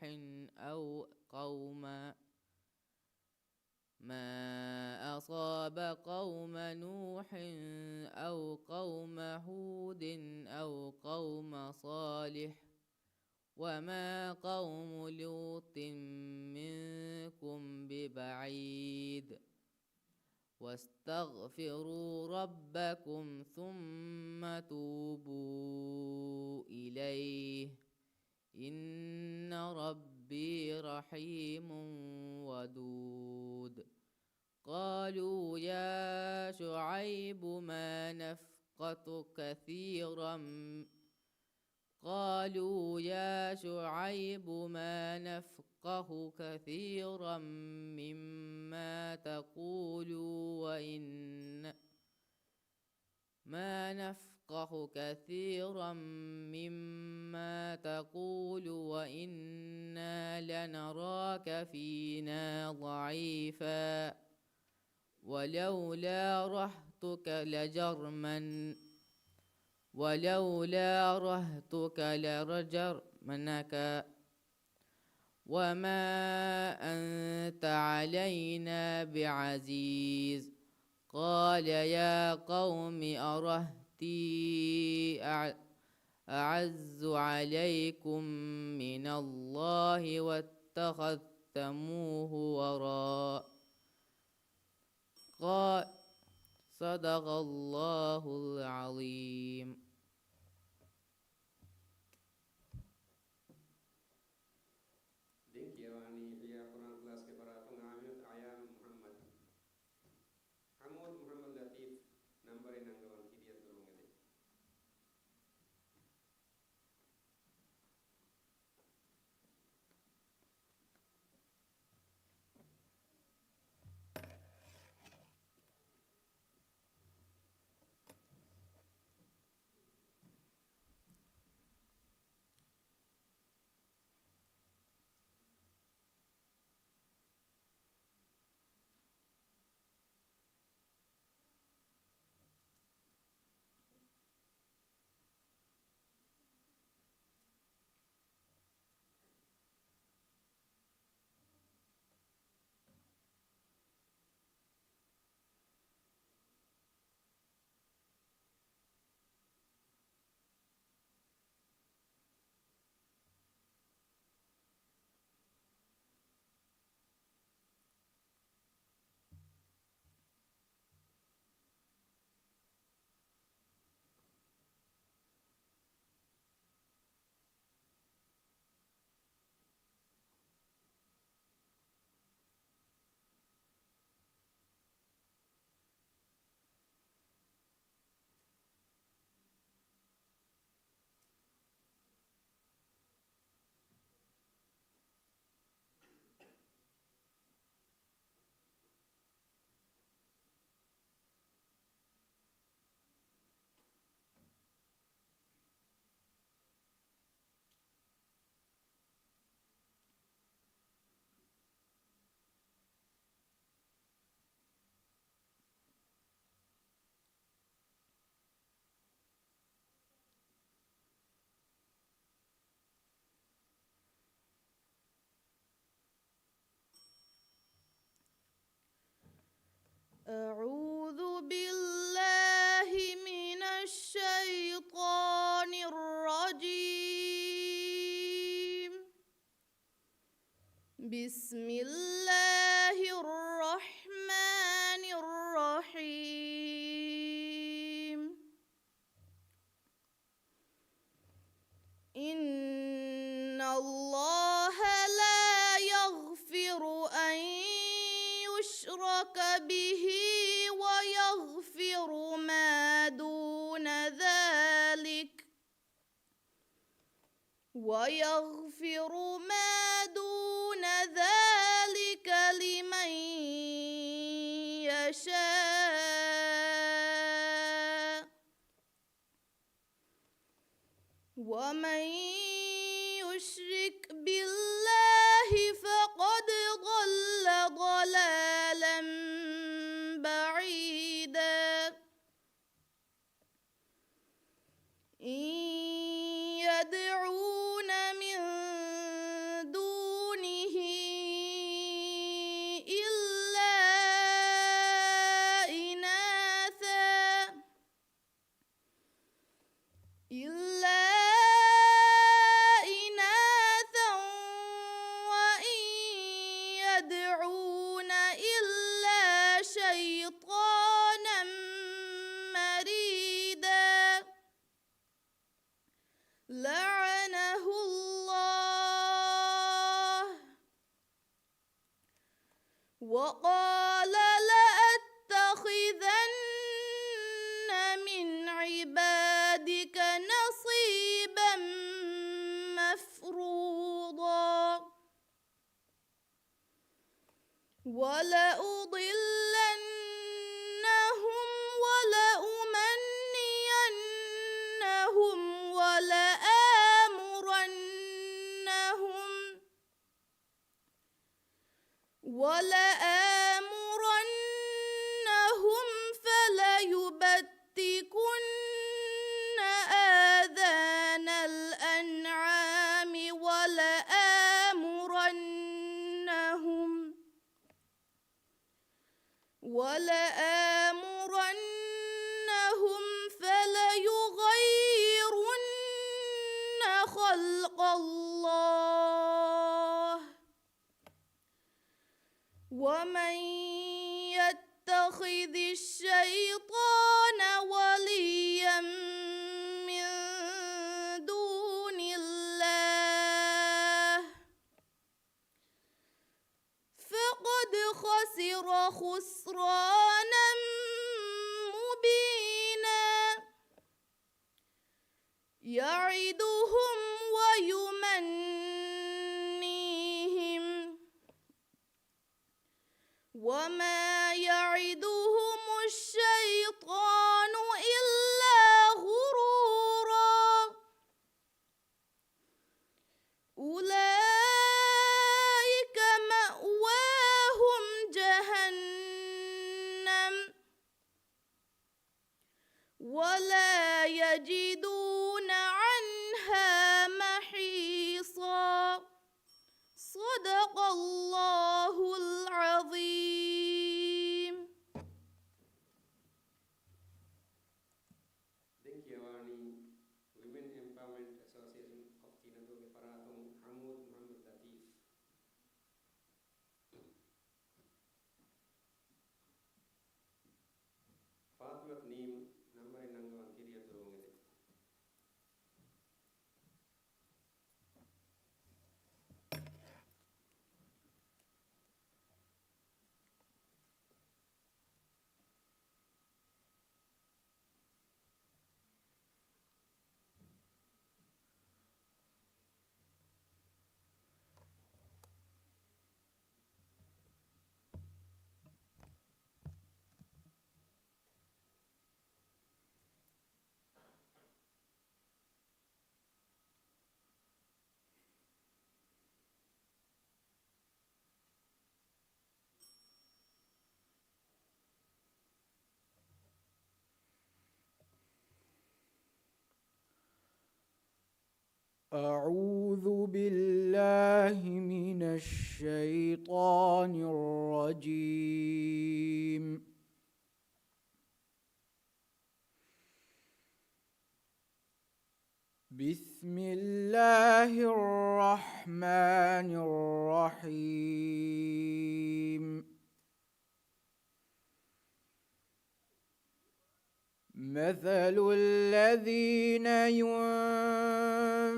[SPEAKER 8] أو قوم هود أو قوم صالح وما قوم لوط منكم ببعيد. واستغفروا ربكم ثم توبوا إليه إن ربي رحيم ودود. قالوا يا شعيب ما نفقه كثيرا مما تقول وإنا لنراك فينا ضعيفا ولولا رهطك لرجمنك وما أنت علينا بعزيز. قال يا قوم أرهطي أعز عليكم من الله واتخذتموه صدق الله العظيم.
[SPEAKER 2] أعوذ بالله من الشيطان الرجيم. بسم الله الرحمن الرحيم. إن الله لا يغفر أن يشرك به ويغفر ما دون ويغفر ما دون ذلك لمن يشاء ومن يشرك بالله فقد ضل ضلالا بعيدا إن يدعون من دونه إلا إناثا وإن يدعون إلا شيطانا مريدا لعنه الله وقال لأتخذن من عبادك نصيبا مفروضا ولأضلنهم ولأمنينهم ولآمرنهم فليبتكن آذان الأنعام ولآمرنهم فليغيرن خلق الله ومن يتخذ الشيطان وليا من دون الله فقد خسر خسرانا مبينا يعدهم ويمنيهم وما يعدهم الشيطان إلا غرورا أولئك مأواهم جهنم ولا يجدون عنها محيصا صدق الله العظيم.
[SPEAKER 1] Denkiyawani Women Empowerment Association of Tinadoge Paratum Hamoud Muhammad Latif. Fatimat Neem Namari Nangawan Kiriya Durungede.
[SPEAKER 3] أعوذ بالله من الشيطان الرجيم. بسم الله الرحمن الرحيم. مثل الذين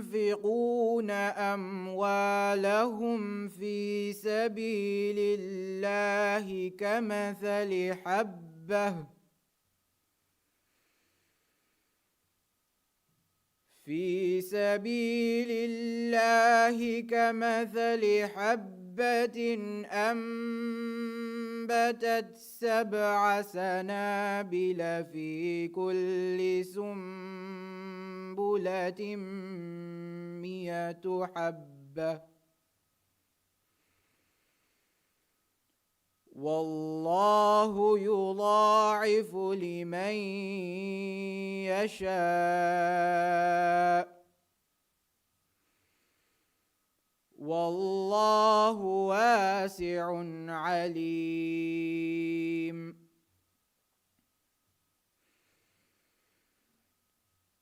[SPEAKER 3] ينفقون أموالهم في سبيل الله كمثل حبة في سبيل الله كمثل حبة أنبتت 7 سنابل في كل سنبلة 100 حبة والله يضاعف لمن يشاء والله واسع عليم.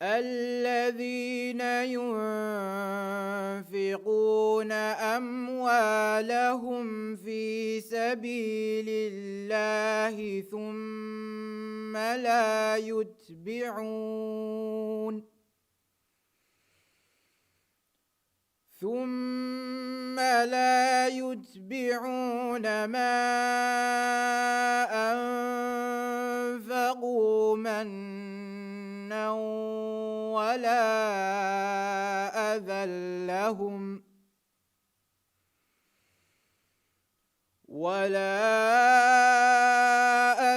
[SPEAKER 3] الذين ينفقون أموالهم في سبيل الله ثم لا يتبعون ما أنفقوا منا ولا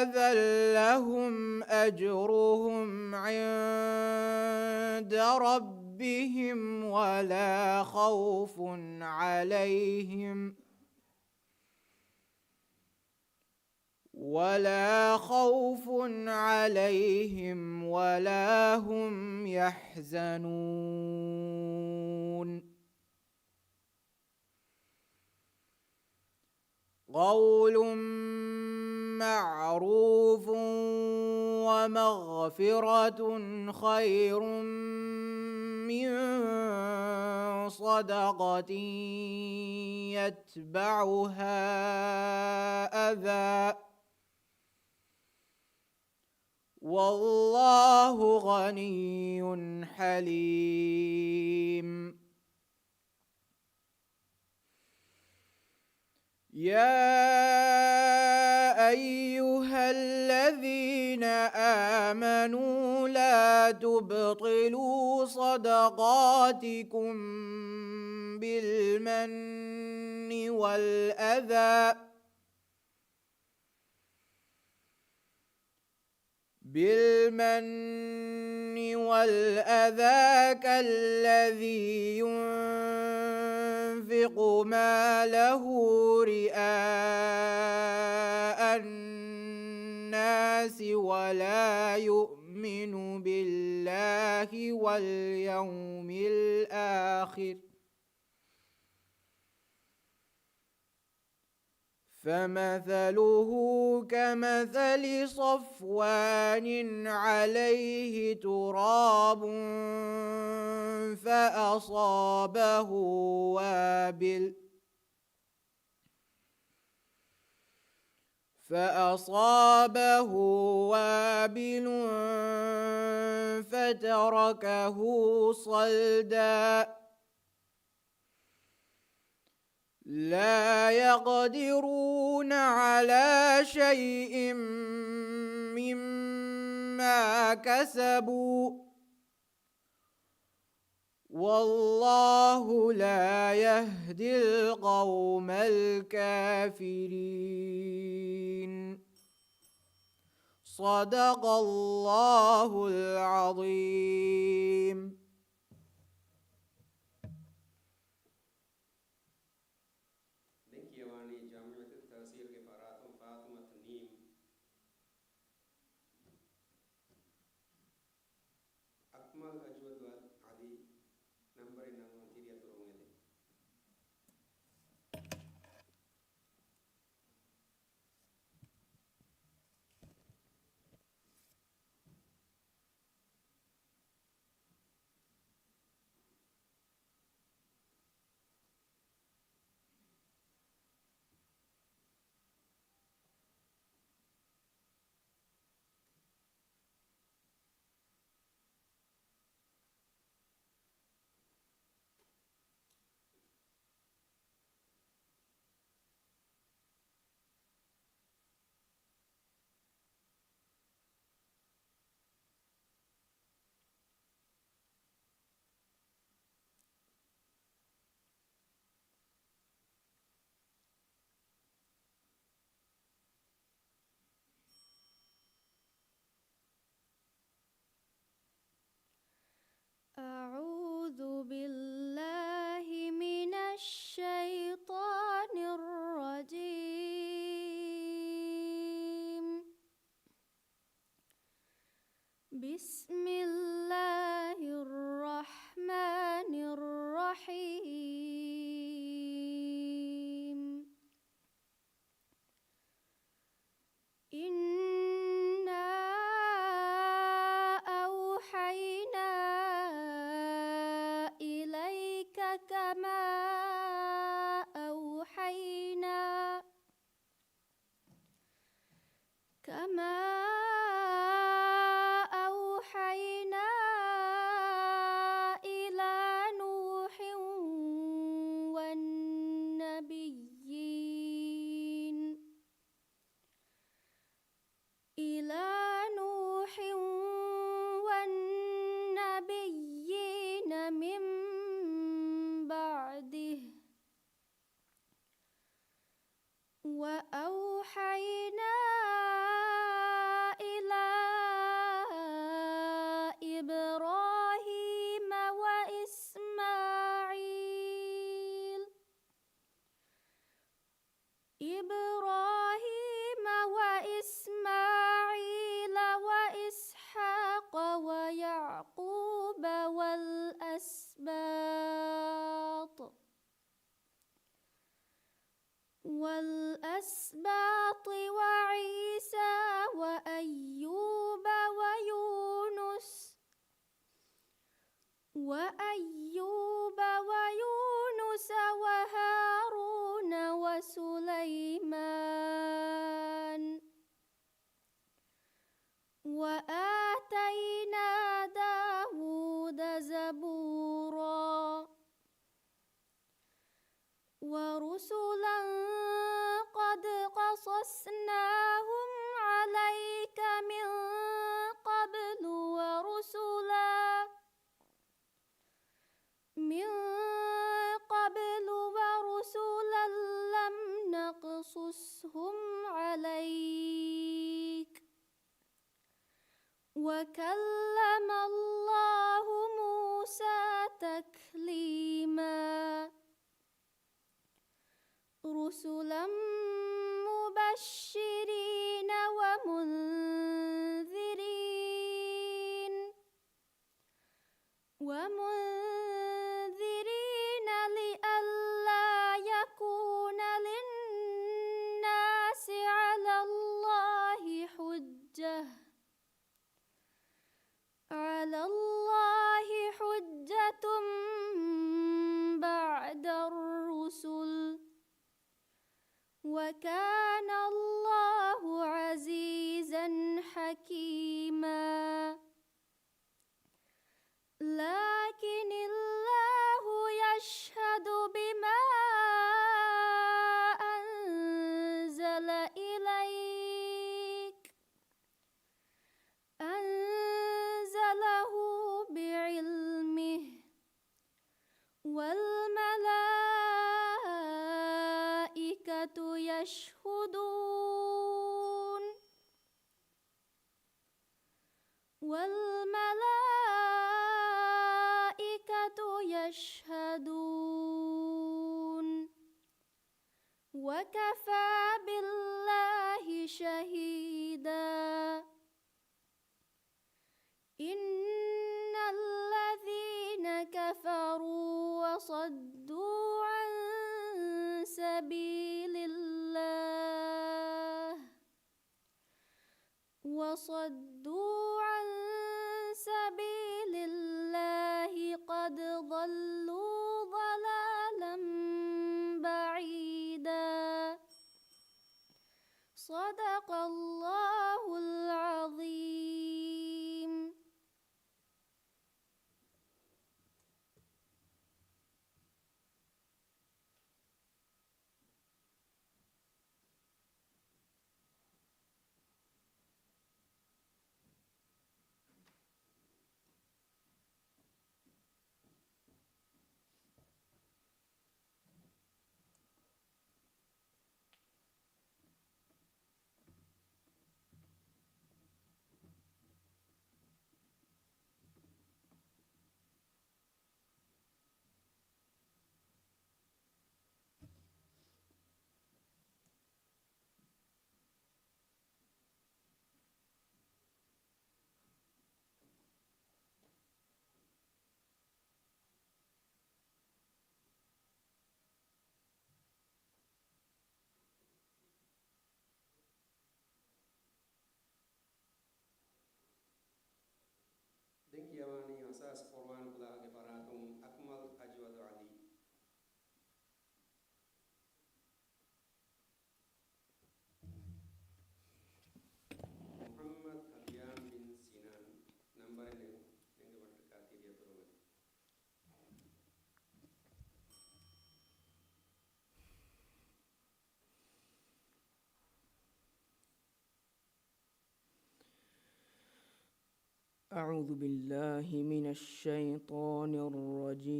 [SPEAKER 3] أذى لهم أجرهم عند ربهم ولا خوف عليهم ولا هم يحزنون. قول معروف ومغفرة خير من صدقة يتبعها أذى والله غني حليم. يا أيها الذين آمنوا لا تبطلوا صدقاتكم بالمن والأذى كالذي ينفق ماله رئاء الناس ولا يؤمن بالله واليوم الآخر فمثله كمثل صفوان عليه تراب فأصابه وابل فتركه صلدا لا يقدرون على شيء مما كسبوا والله لا يهدي القوم الكافرين. صدق الله العظيم.
[SPEAKER 5] أعوذ بالله من الشيطان الرجيم. بسم الله الرحمن الرحيم. إنا أوحينا إليك كما أوحينا إلى نوح والنبيين من بعده. وأوحينا إلى إبراهيم وإسماعيل وإسحاق ويعقوب والأسباط وعيسى وأيوب ويونس وهارون وسليمان. وآتينا داود زبورا. ورسلا قد قصصناهم عليك من قبل ورسلا لم نقصصهم عليك. وكلم الله موسى تكليما. رسلا مبشرين ومنذرين لئلا يكون للناس على الله حجة بعد الرسل. وكان الله عزيزا حكيما. لكن الله يشهد بما أنزله بعلمه. والملائكة يشهدون. وكفى بالله شهيدا. إن الذين كفروا وصدوا عن سبيل الله قد ضلوا ضلالا بعيدا. صدق الله العظيم.
[SPEAKER 3] أعوذ بالله من الشيطان الرجيم.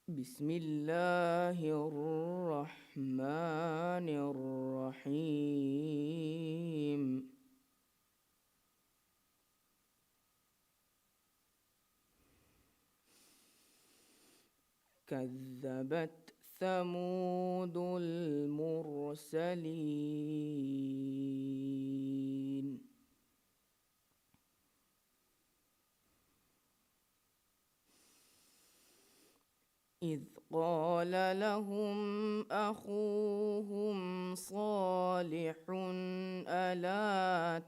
[SPEAKER 3] بسم الله الرحمن الرحيم. كذبت ثمود المرسلين. إذ قال لهم أخوهم صالح ألا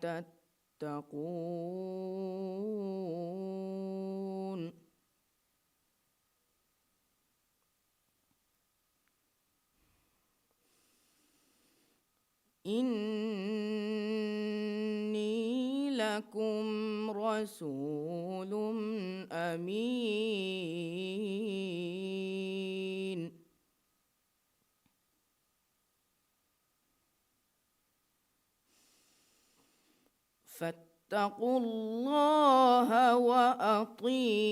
[SPEAKER 3] تتقون إني لكم رسول أمين فاتقوا الله وأطيعون.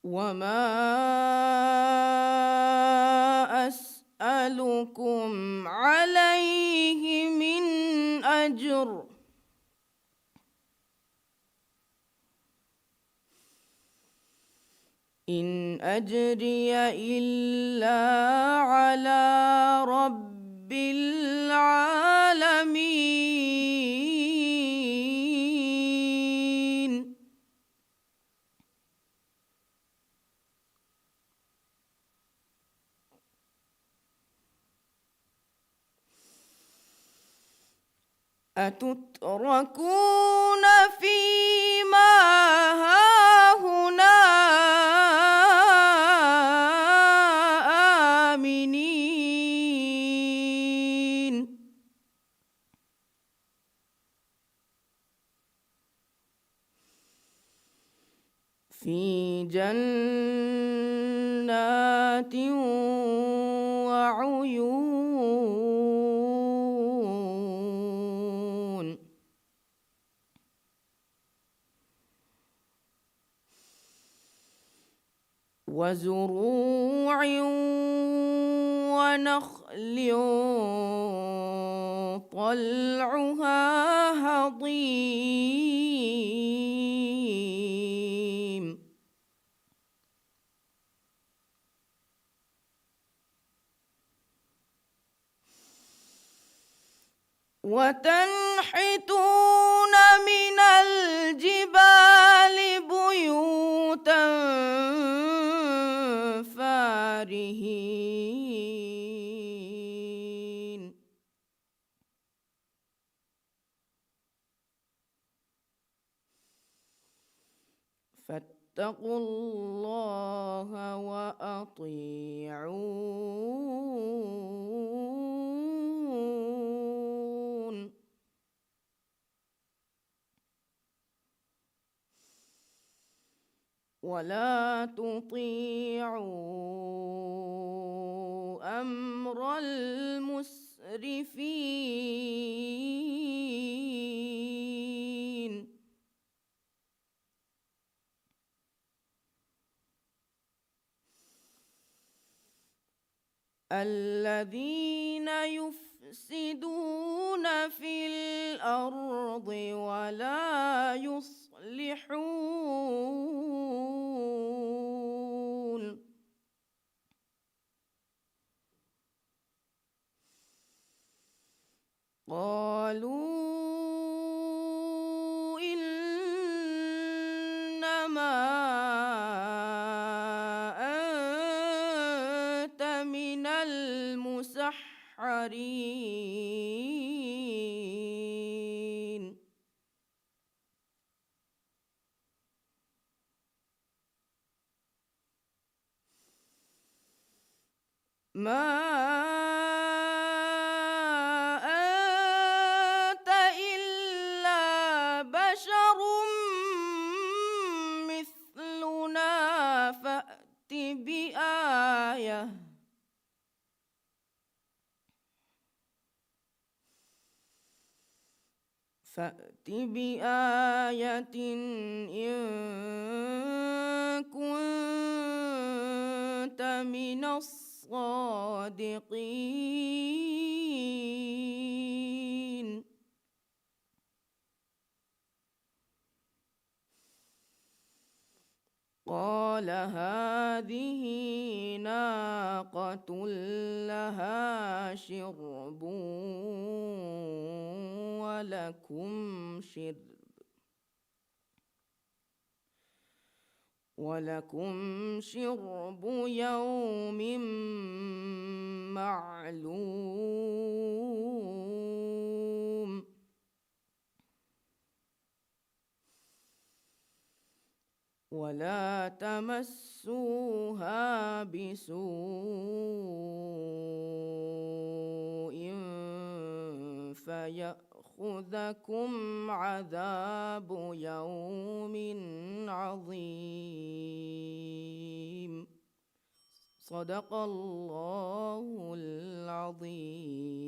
[SPEAKER 3] وما أسألكم عليه من أجر إن أجري إلا على رب العالمين. أتتركون فيما هاهنا آمنين في جنات وعيون وزروع ونخل طلعها هضيم وتنحتون من الجبال بيوتا فارهين فاتقوا الله وأطيعون. ولا تطيعوا أمر المسرفين الذين يفسدون في الأرض ولا يصلحون. قالوا إنما أنت من المسحرين ما
[SPEAKER 6] فأت بآية إن كنت من الصادقين. قال هذه ناقة لها شرب ولكم شرب يوم معلوم. ولا تمسوها بسوء فيأخذكم عذاب يوم عظيم. صدق الله العظيم.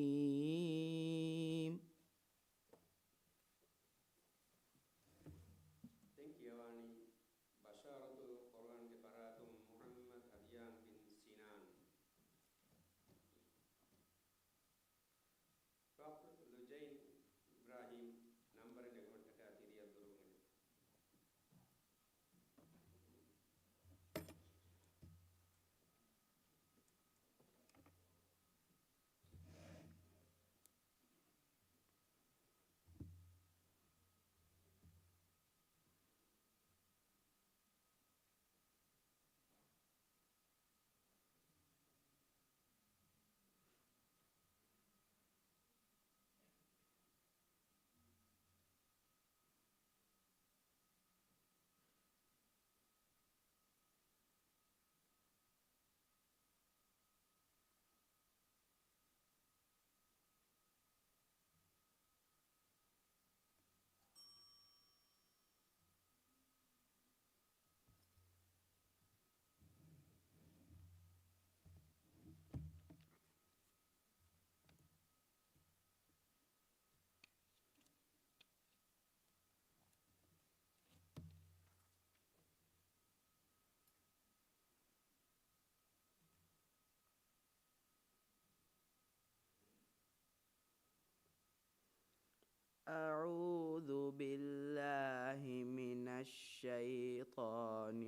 [SPEAKER 6] أعوذ بالله من الشيطان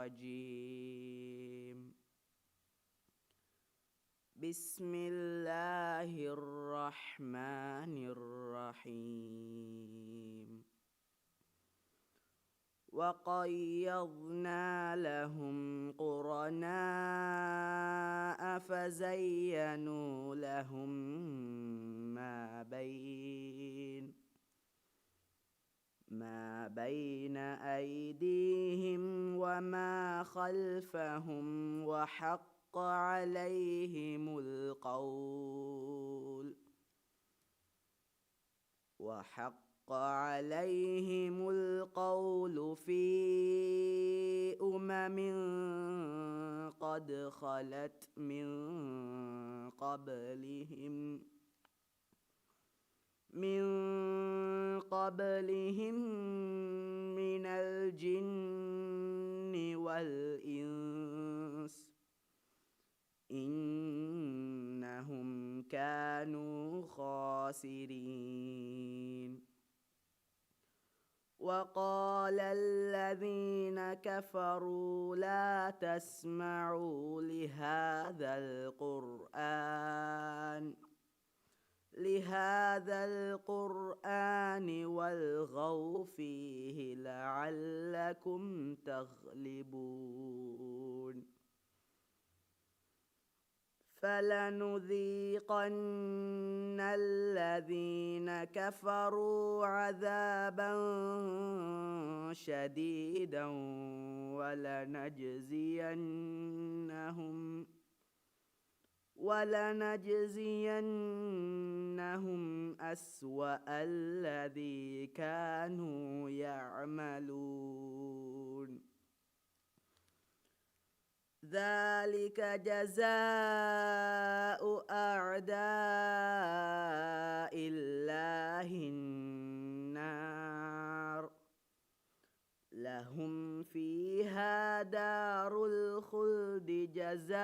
[SPEAKER 6] الرجيم. بسم الله الرحمن الرحيم. وقيضنا لهم قرناء فزينوا لهم ما بين أيديهم وما خلفهم وحق عليهم القول في أمم قد خلت من قبلهم من الجن والإنس إنهم كانوا خاسرين. وقال الذين كفروا لا تسمعوا لهذا القرآن والغوا فيه لعلكم تغلبون. فلنذيقن الذين كفروا عذابا شديدا ولنجزينهم أسوأ الذي كانوا يعملون. ذلك جزاء أعداء الله لهم فيها دار الخلد جزاء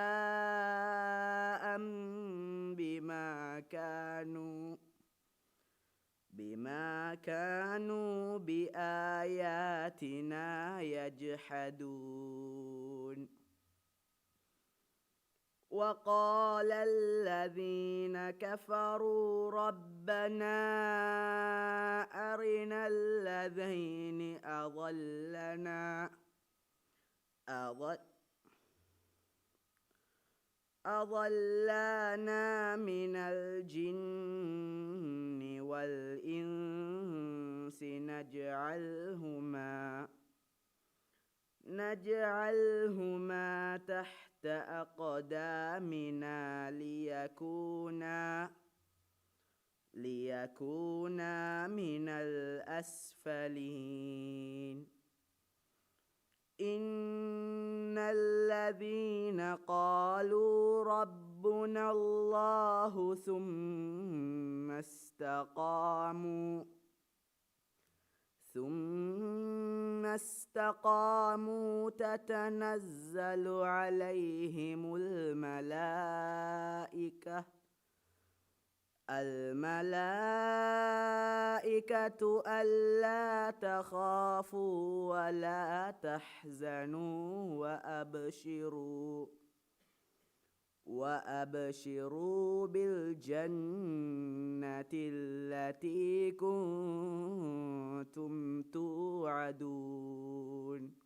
[SPEAKER 6] بما كانوا بآياتنا يجحدون. وقال الذين كفروا ربنا أرنا الذين أضلانا من الجن والإنس نجعلهما تحت أقدامنا ليكونا من الأسفلين. إن الذين قالوا ربنا الله ثم استقاموا تتنزل عليهم الملائكة ألا تخافوا ولا تحزنوا وأبشروا بالجنة التي كنتم توعدون.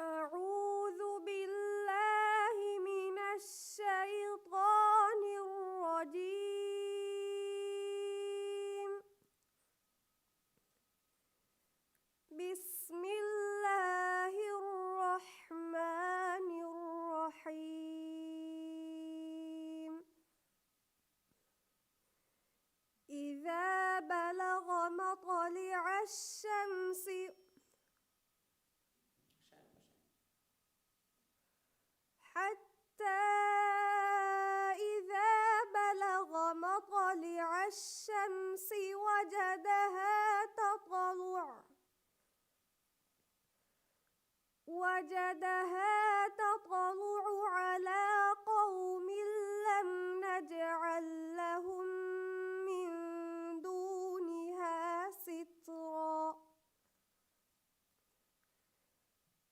[SPEAKER 4] أعوذ بالله من الشيطان الرجيم. بسم الله الرحمن الرحيم. إذا بلغ مطلع الشمس حتى إذا بلغ مطلع الشمس وجدها تطلع على قوم لم نجعل لهم من دونها سترا.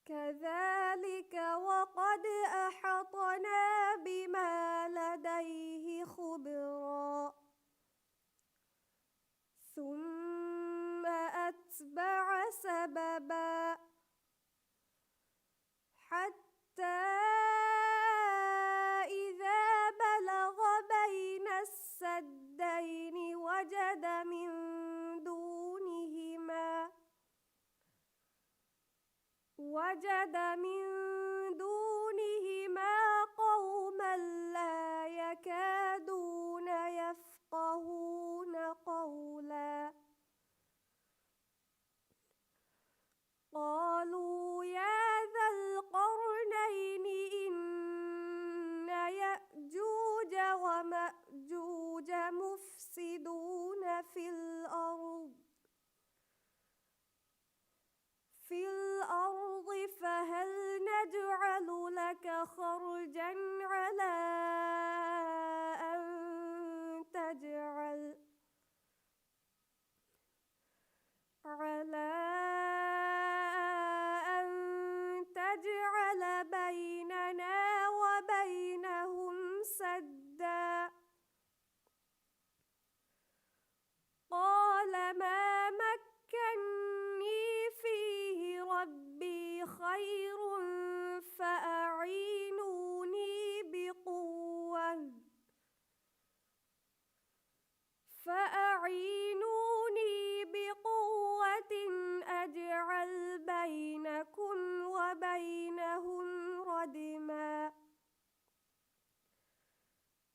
[SPEAKER 4] كذلك وقد أحطنا بما لديه خبرا. ثم أتبع سببا حتى إذا بلغ بين السدين وجد من دونهما قوما لا يكادون يفقهون قولا. قالوا يا ذا القرنين إن يأجوج ومأجوج مفسدون في الأرض فهل نجعل لك خرجا على أن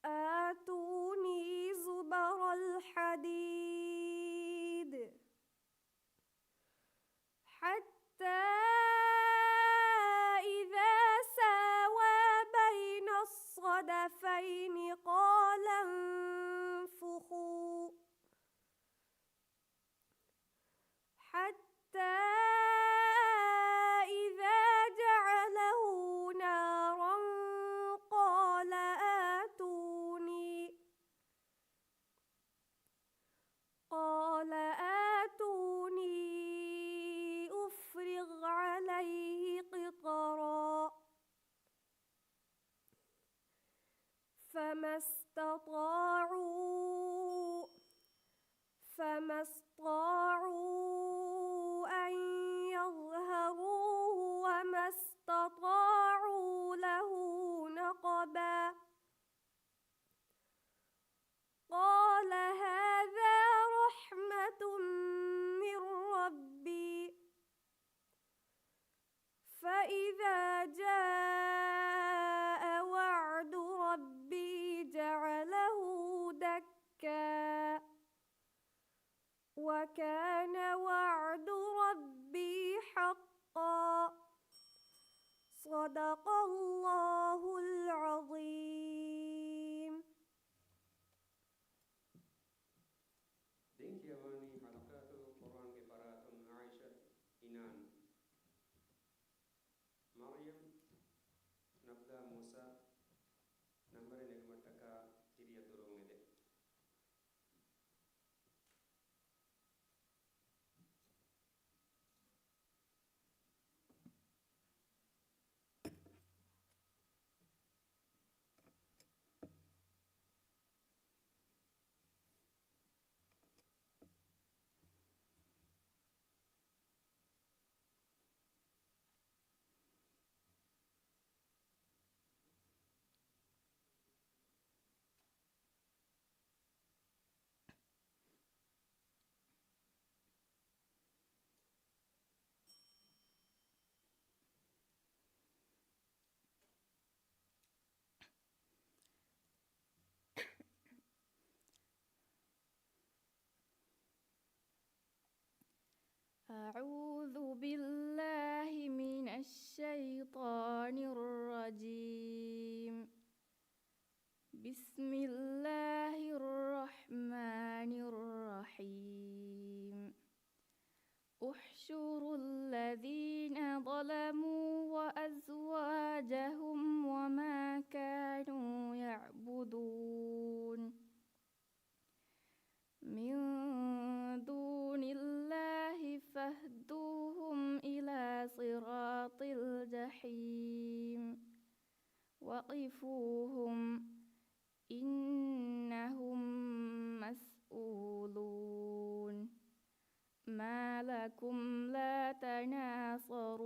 [SPEAKER 4] آتوني زبر الحديد حتى إذا ساوى بين الصدفين قال انفخوا حتى إذا جعله نارا قال آتوني أفرغ عليه قطرا فما استطاعوا أن يظهروه وما استطاعوا له نقبا قال هذا رحمة من ربي فإذا جاء وعد ربي جعله دكا وكان وعد ربي حقا صدق الله العظيم.
[SPEAKER 1] Dinki awani halaqatul Quran ke baratun Aisha inan Maryam nabda Musa nambare negmataka tiriya durungede
[SPEAKER 5] أعوذ بالله من الشيطان الرجيم. بسم الله الرحمن الرحيم. احشروا الذين ظلموا وأزواجهم وما كانوا يعبدون من دون الله فاهدوهم إلى صراط الجحيم وقفوهم إنهم مسؤولون ما لكم لا تناصرون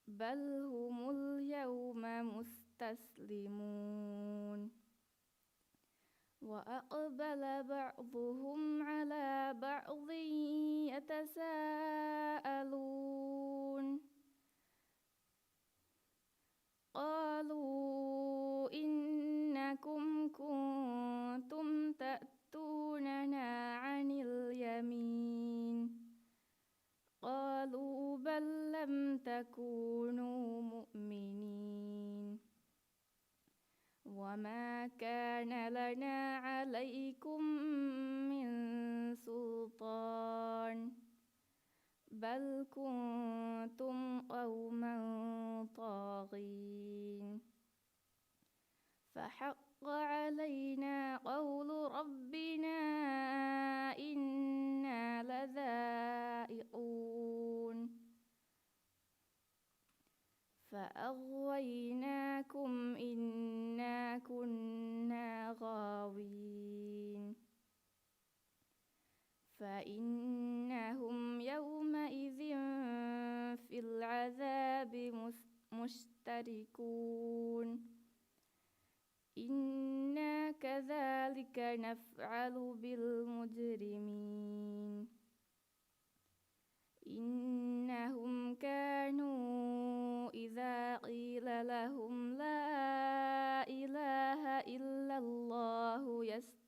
[SPEAKER 5] بل هم اليوم مستسلمون وأقبل بعضهم على بعض يتساءلون قالوا إنكم كنتم تأتوننا عن اليمين قالوا بل لم تكونوا مؤمنين وما كان لنا عليكم من سلطان بل كنتم قوما طاغين فحق علينا قول ربنا إنا لذائقون فأغويناكم إنا كنا غاوين فإنهم يومئذ في العذاب مشتركون إنا كذلك نفعل بالمجرمين إنهم كانوا إذا قيل لهم لا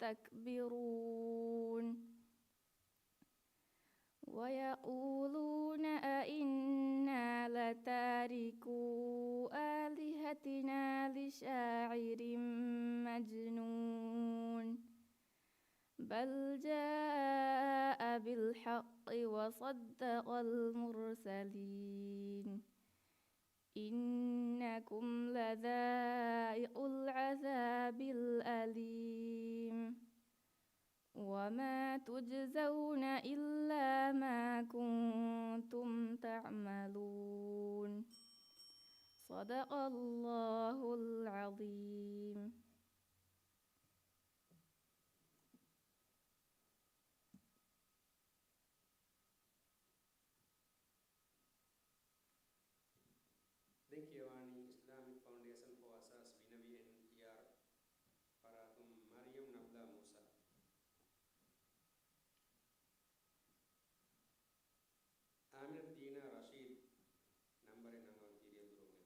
[SPEAKER 5] يستكبرون ويقولون أئنا لتاركو آلهتنا لشاعر مجنون بل جاء بالحق وصدق المرسلين إنكم لذائق العذاب الأليم وما تجزون إلا ما كنتم تعملون صدق الله العظيم.
[SPEAKER 1] Denkewani Islamic Foundation for Asas Binabi NPR Paratum Mariam Nabla Musa. Amir Dina Rashid number nangon period durungane.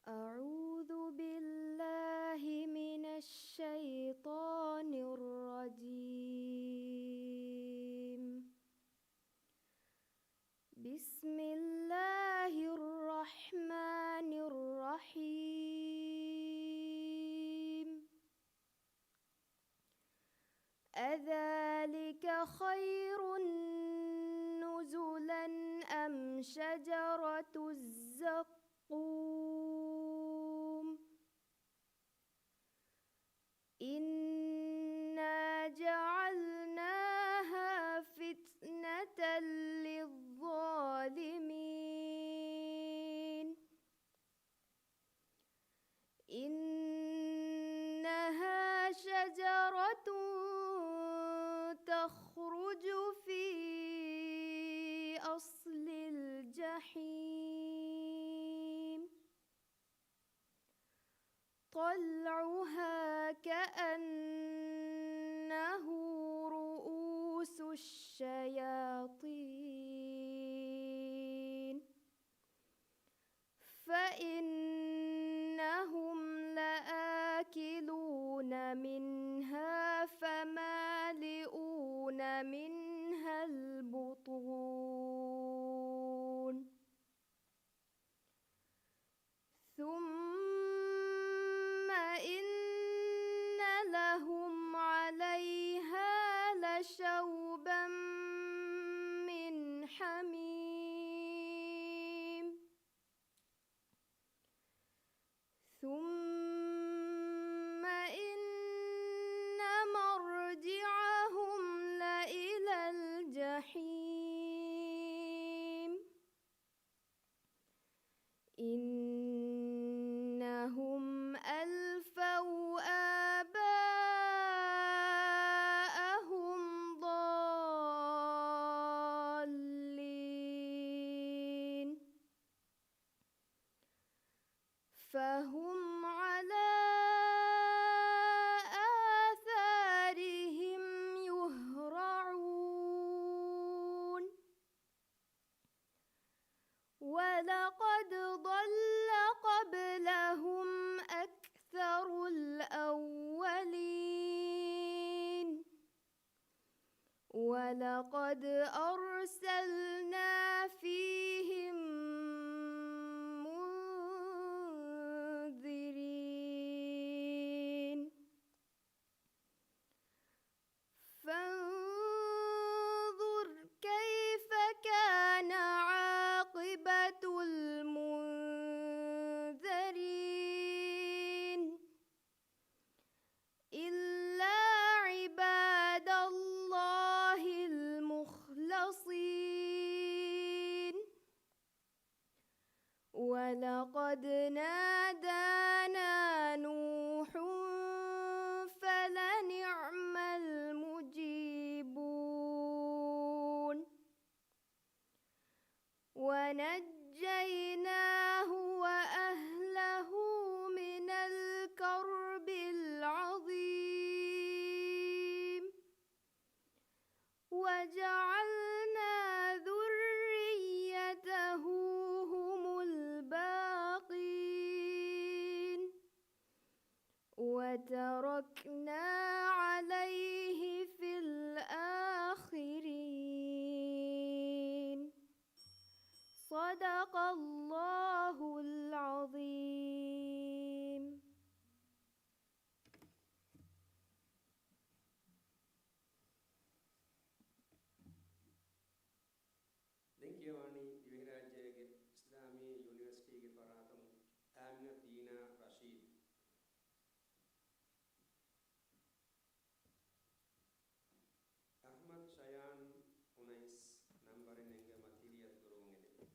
[SPEAKER 4] أعوذ بالله من الشيطان الرجيم. بسم الله الرحمن الرحيم. أذلك خير نزلا أم شجرة الزقوم إنا جعلناها فتنة للظالمين إنها شجرة تخرج في أصل الجحيم طلعها كأنه رؤوس الشياطين فإنهم لآكلون منها فمالئون منها البطون ثم إن لهم عليها لشوبا من حميم ثم إن ولقد نادانا نوح فلنعم المجيبون ونجيناه وأهله من الكرب العظيم وجعلنا ذريته هم الباقين وتركنا عليه في الآخرين صدق الله العظيم.
[SPEAKER 1] ಲಿಂಗ್ಯವಾಣಿ ದಿವ್ಯರಾಜ್ಯಗೆ ಇಸ್ಲಾಮಿ ಯೂನಿವರ್ಸಿಟಿಗೆ ಫರಾತಂ ಆಮಿನ ದೀನಾ ರಶೀದ್ ಅಹ್ಮದ್ ಶಯಾನ್ ಉನೈಸ್ ನಂಬರಿನ ಎಂಗೆ ಮತೀರಿಯತ್ ಗುರುವಂಗಿದೆ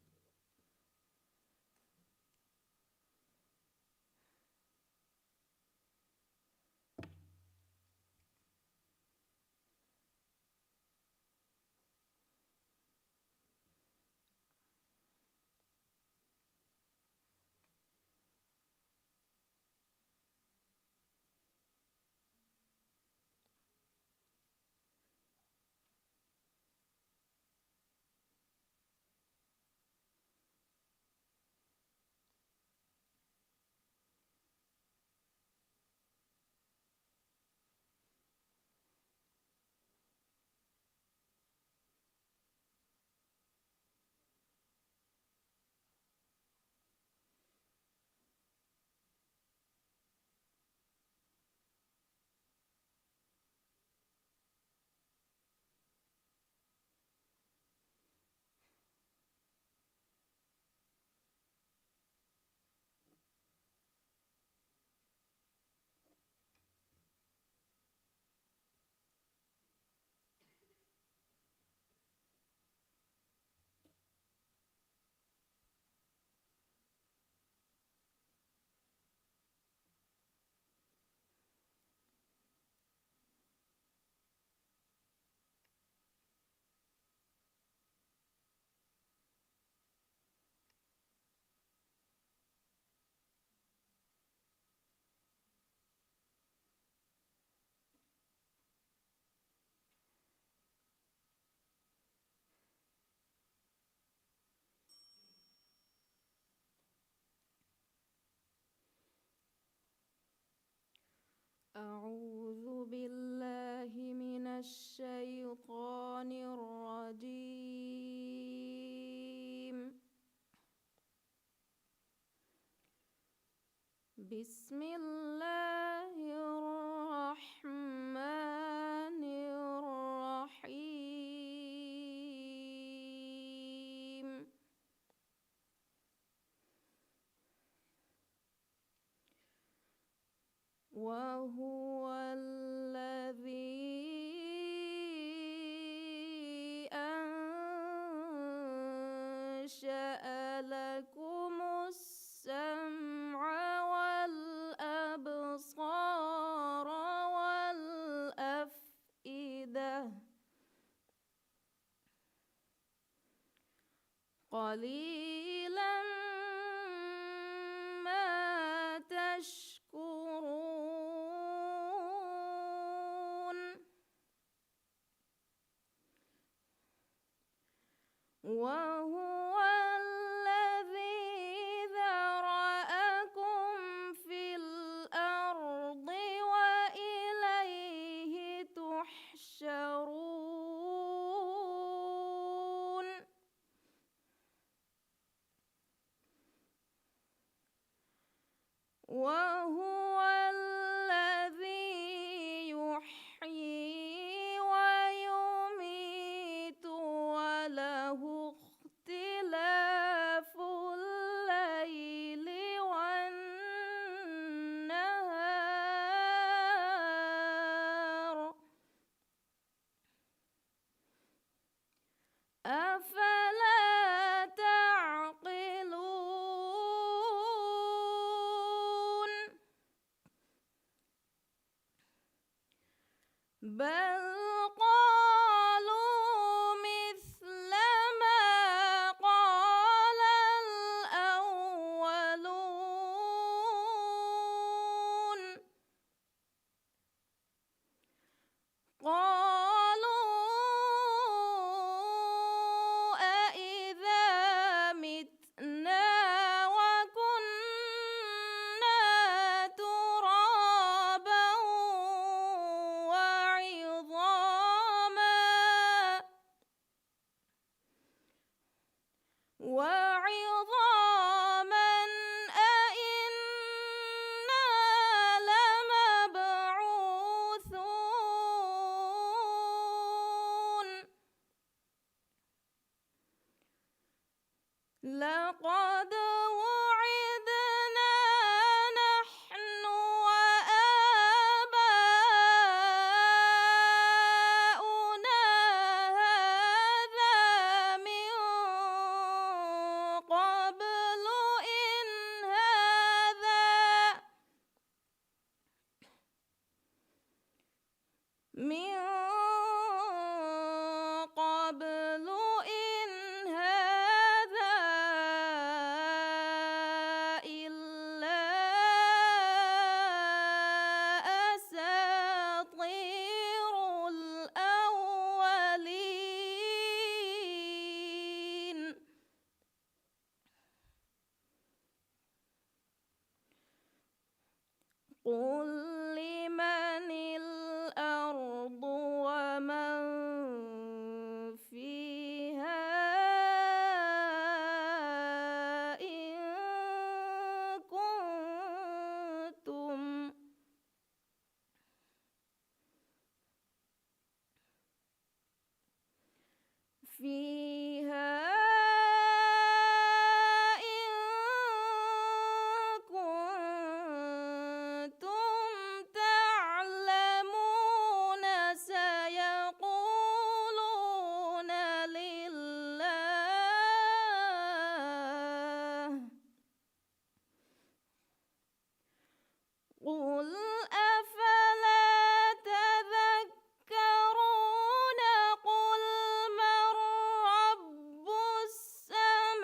[SPEAKER 5] أعوذ بالله من الشيطان الرجيم بسم الله الرحمن الرحيم وهو الذي أنشأ لكم السمع والأبصار والأفئدة قليلا ما تشكرون وهو الذي ذرأكم في الأرض وإليه تحشرون وهو الذي يحيي ويميت وله وعظاما أئنا لمبعوثون لقد وعدنا نحن وآباؤنا هذا من قبل إن هذا من قبل إن هذا إلا أساطير الأولين قل لمن الأرض ومن فيها إن كنتم فيها إن كنتم تعلمون سيقولون لله قل أفلا تذكرون قل من رب السماوات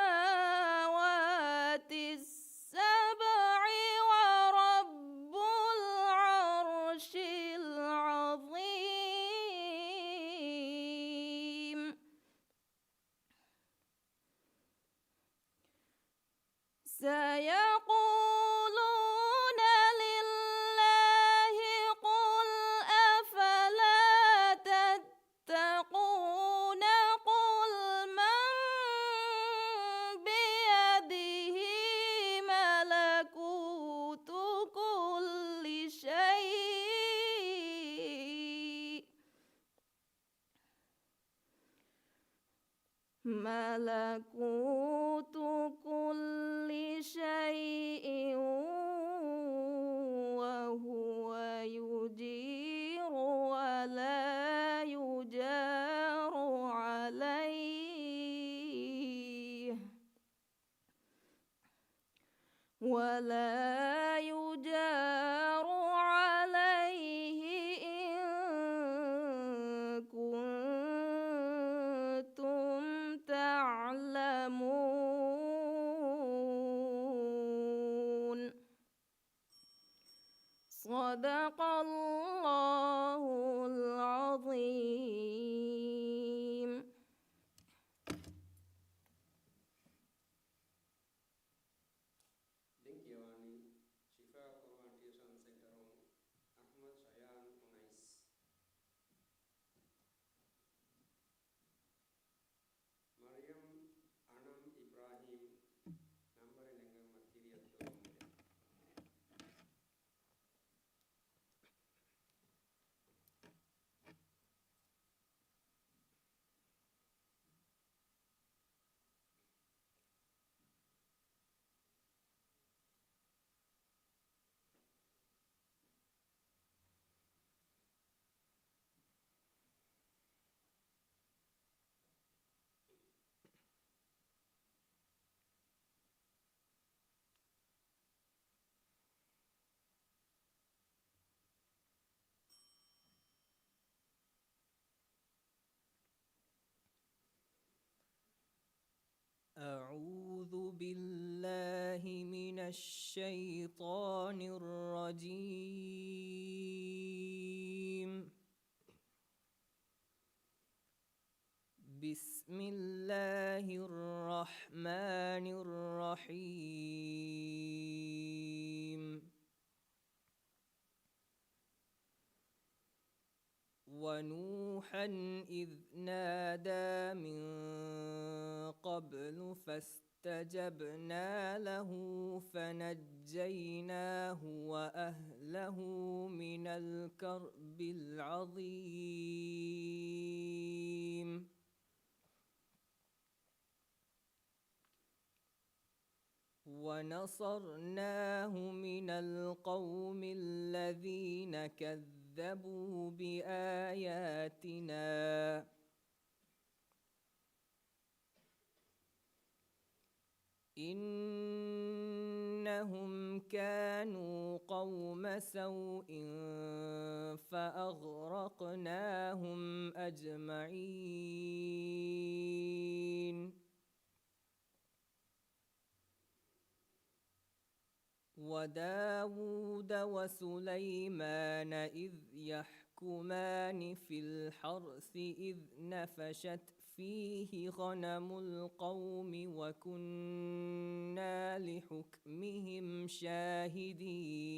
[SPEAKER 5] السبع ورب العرش العظيم سيقولون لله قل أفلا تتقون قل من بيده ملكوت كل شيء ملكوت كل شيء وهو يجير ولا يجار عليه ولا يجار عليه إن كنتم تعلمون صدق الله العظيم.
[SPEAKER 1] Dinkyawani Shifa Quran Tuition Center on Ahmad Shayan Unais. Maryam Anam Ibrahim number Lengang Material
[SPEAKER 3] أعوذ بالله من الشيطان الرجيم. بسم الله الرحمن الرحيم. ونوحا إذ نادى من قبل
[SPEAKER 6] قبل فاستجبنا له فنجيناه وأهله من الكرب العظيم ونصرناه من القوم الذين كذبوا بآياتنا إنهم كانوا قوم سوء فأغرقناهم أجمعين وداود وسليمان إذ يحكمان في الحرث إذ نفشت فيه غنم القوم وكنا لحكمهم شاهدين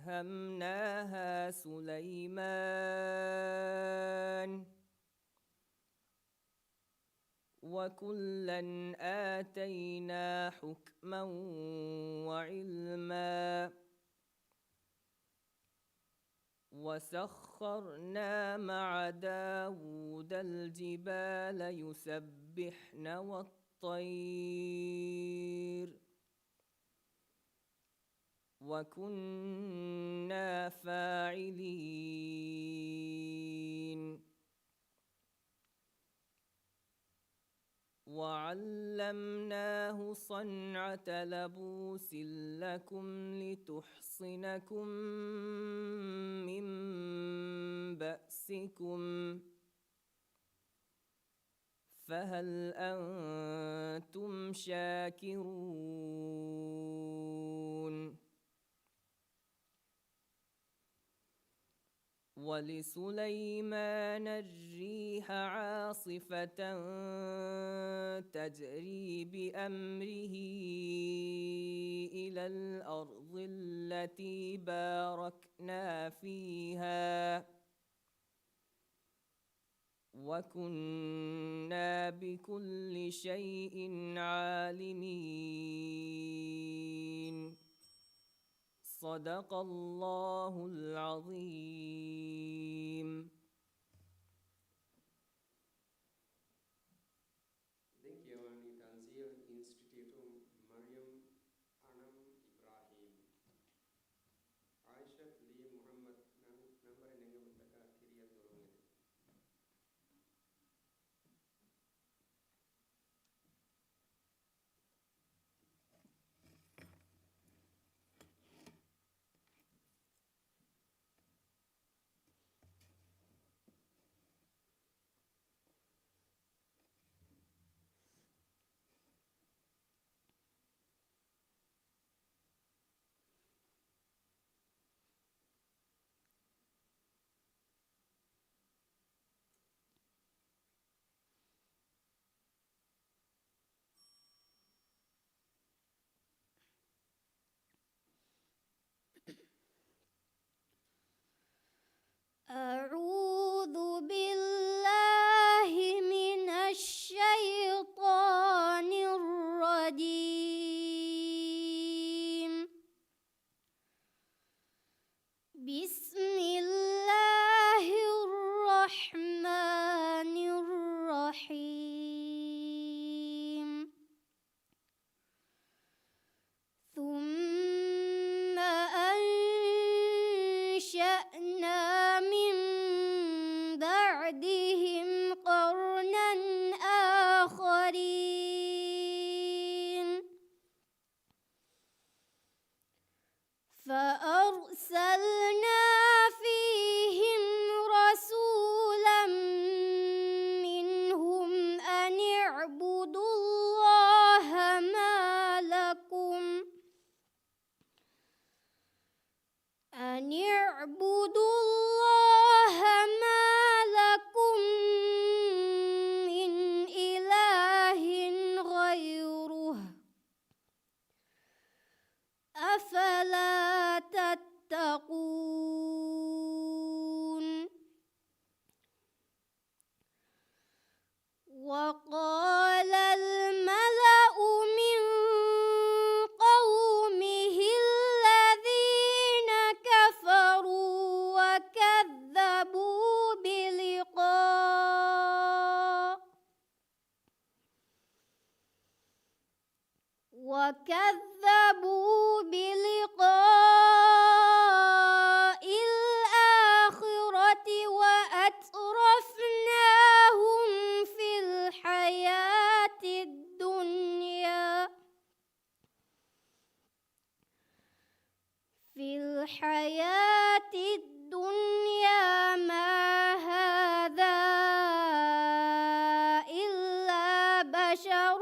[SPEAKER 6] ففهمناها سليمان وكلا آتينا حكما وعلما وسخرنا مع داود الجبال يسبحن والطير وكنا فاعلين وعلمناه صنعة لبوس لكم لتحصنكم من بأسكم فهل أنتم شاكرون ولسليمان الريح عاصفة تجري بأمره إلى الأرض التي باركنا فيها وكنا بكل شيء عالمين صدق الله العظيم.
[SPEAKER 1] Dinkyawani Tanzil Institutum Maryam Anam Ibrahim Aisha Lee Muhammad Nambare Nengamutaka Kiriya Dorongede
[SPEAKER 4] أعوذ بالله من الشيطان الرجيم بسم الله الرحمن الرحيم ثم أنشأنا من وكذبوا بلقاء الآخرة وأترفناهم في الحياة الدنيا ما هذا إلا بشر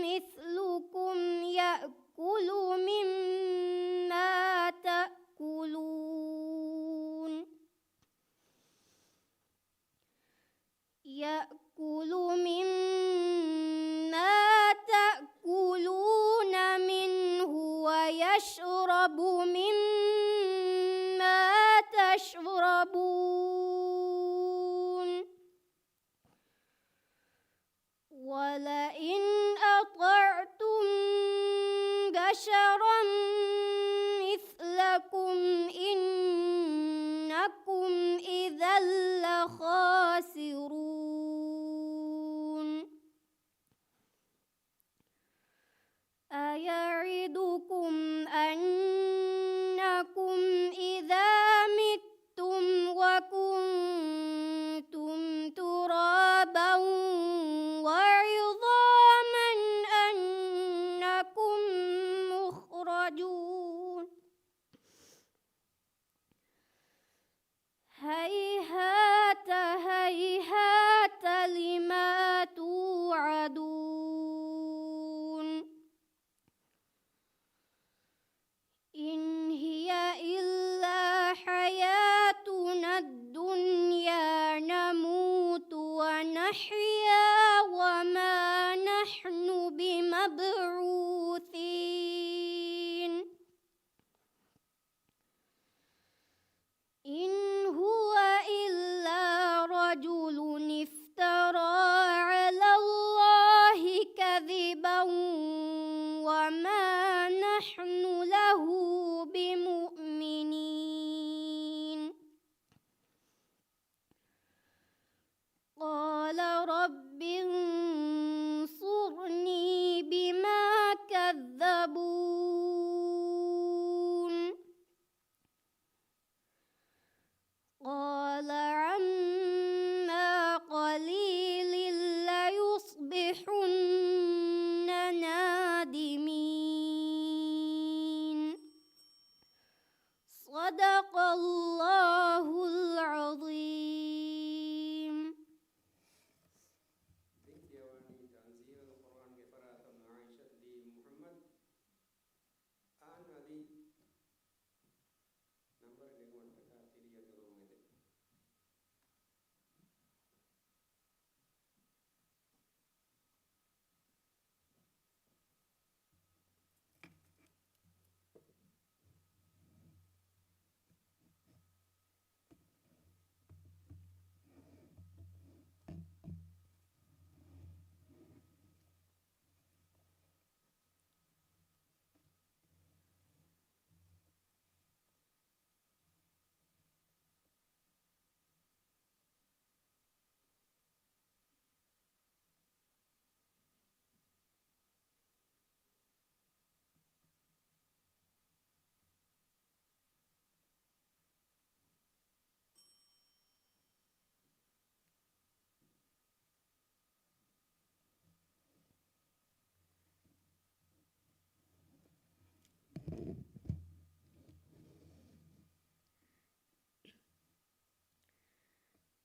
[SPEAKER 4] مثلكم يأكل مما تأكلون منه ويشرب مما تشربون ولئن أطعتم بشرا مثلكم إنكم إذا لخاسرون أيعدكم أنكم إذا متم وكنتم ترابا وعظاما أنكم مخرجون هيهات هيهات لما توعدون إن هي إلا حياتنا الدنيا نموت ونحيا وما نحن بمبعوثين إن هو إلا رجل افترى على الله كذبا وما نحن له بمؤمنين قال رب انصرني بما كذبون قال عما قليل ليصبحن نادمين صدق الله العظيم
[SPEAKER 1] تنزيل القرآن قراءة عائشة لمحمد أنا دي نمبر لغوان تكاتيرية درومي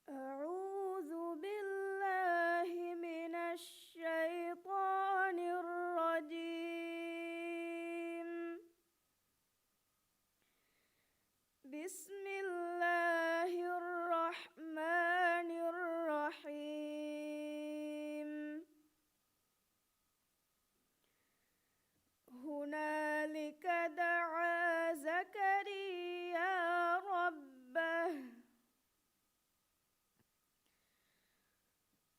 [SPEAKER 5] أعوذ بالله من الشيطان الرجيم بسم الله الرحمن الرحيم هنالك دعا زكريا ربه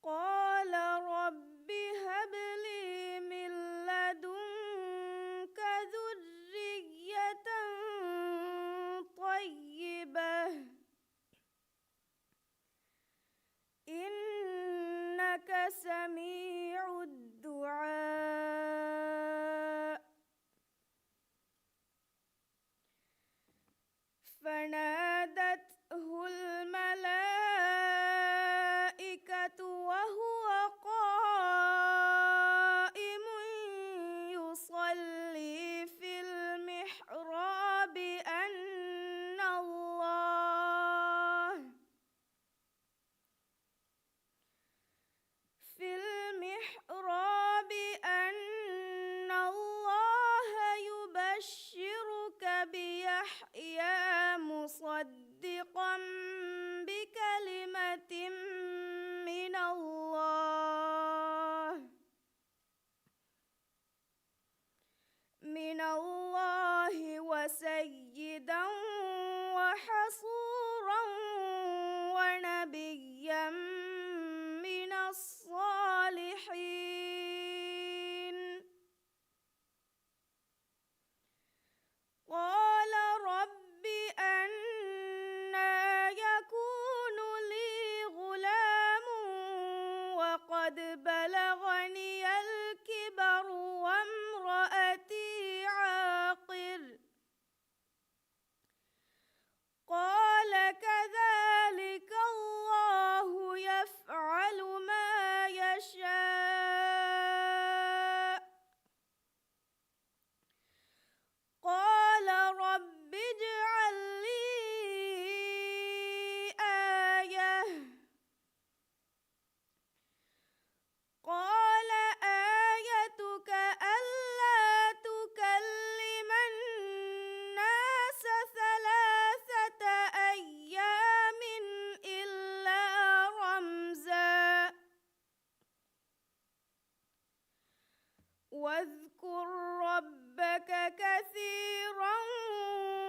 [SPEAKER 5] قال رب هب لي من لدنك ذرية طيبة إنك سميع الدعاء يحيى مصدقا بكلمة من الله وسيدا وحصورا ونبيا من الصالحين. قال رب أنى يكون لي غلام وقد بلغني الكبر وامرأتي عاقر. قال كذلك الله يفعل ما يشاء. قال رب اجعل لي آية. قال آيتك ألا تكلم الناس 3 أيام إلا رمزا. واذكر ربك كثيرا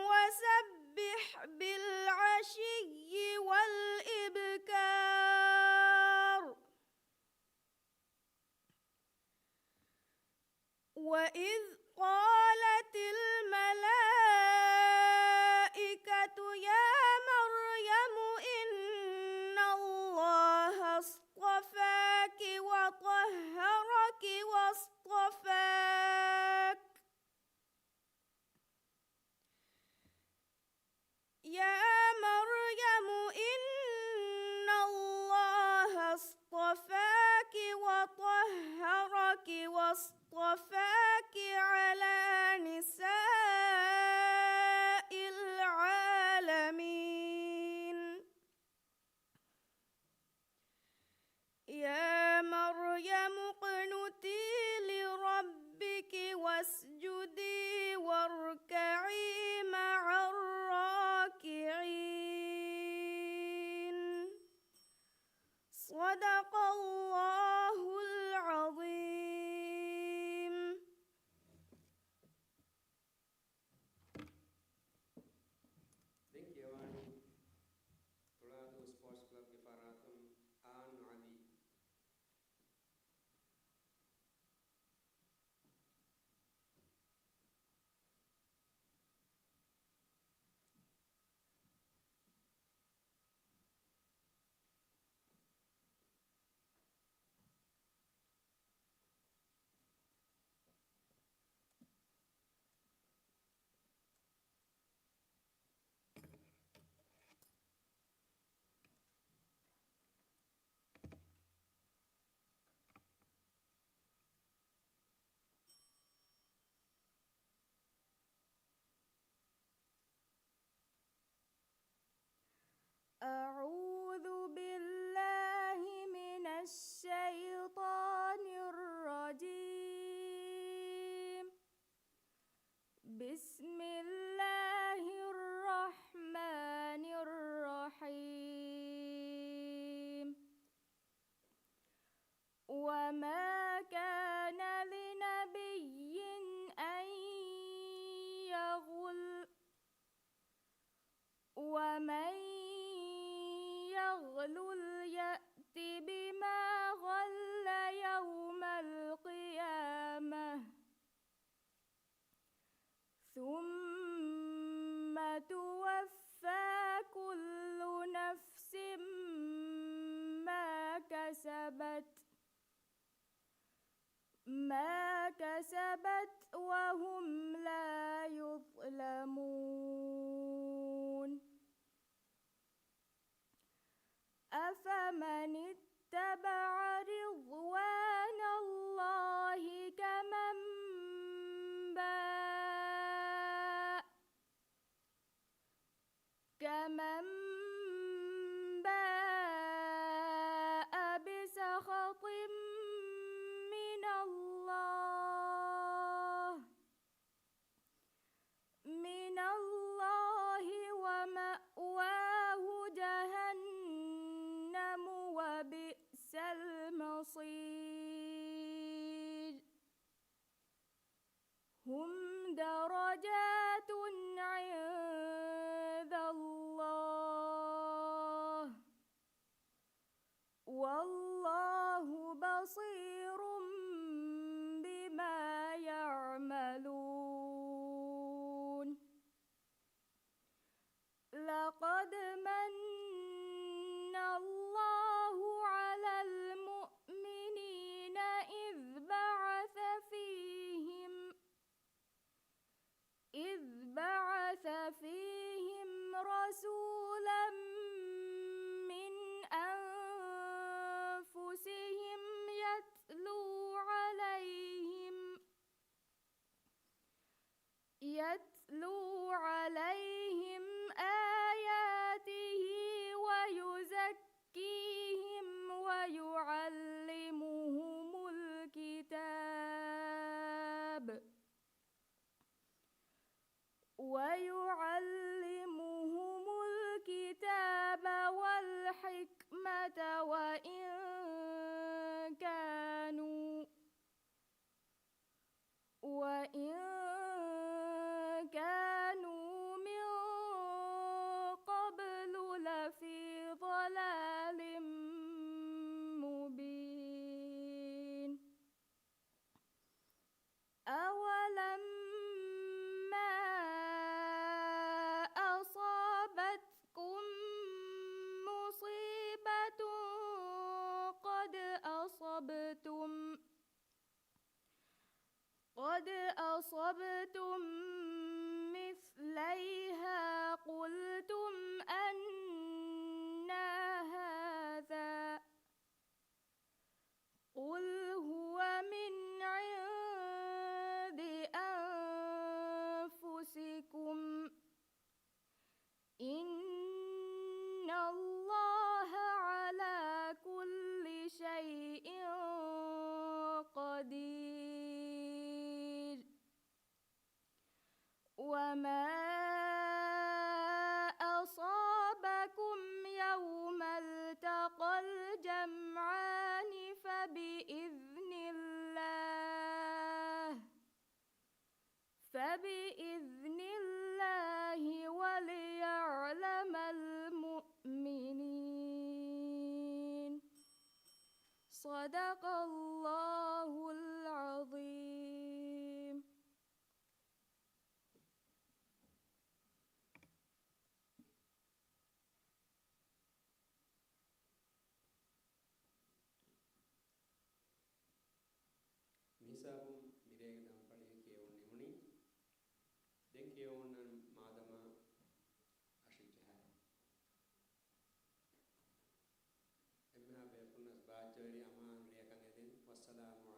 [SPEAKER 5] وسبح بالعشي والإبكار. وإذ قالت الملائكة يا مريم إن الله اصطفاك وطهرك واصطفاك يا مريم إن الله اصطفاك وطهرك واصطفاك على نساء العالمين. يا مريم اقنتي لربك واسجدي واركعي مع الراكعين. صدق الله العظيم.
[SPEAKER 1] देखिए वाणी थोड़ा तो स्पोर्ट्स क्लब के फरातम आन अली
[SPEAKER 5] أعوذ بالله من الشيطان الرجيم. بسم الله الرحمن الرحيم. وما كان لنبي أن يغل ومن يغلل يأت بما غل يوم القيامة ثم توفى كل نفس ما كسبت وهم لا يظلمون. أفمن اتبع رضوان الله كمن باء بسخط من الله هم درجات عند الله والله بصير بما يعملون لقد من الله على المؤمنين إذ بعث فيهم رسولا من أنفسهم يتلو عليهم آياته ويزكيهم ويعلمهم الكتاب والحكمة وإن كانوا من قبل لفي ضلال مبين أولما أصابتكم مصيبة قد أصبتم مثليها قلتم أنى هذا قل هو من عند أنفسكم إن الله على كل شيء قدير وما أصابكم يوم التقى الجمعان فبإذن الله وليعلم المؤمنين صدق الله العظيم.
[SPEAKER 1] Misabum mirega dampali kewon nimuni den kewon nan madama ashijha emma be kunas ba jori aman riyakan eden wassalamu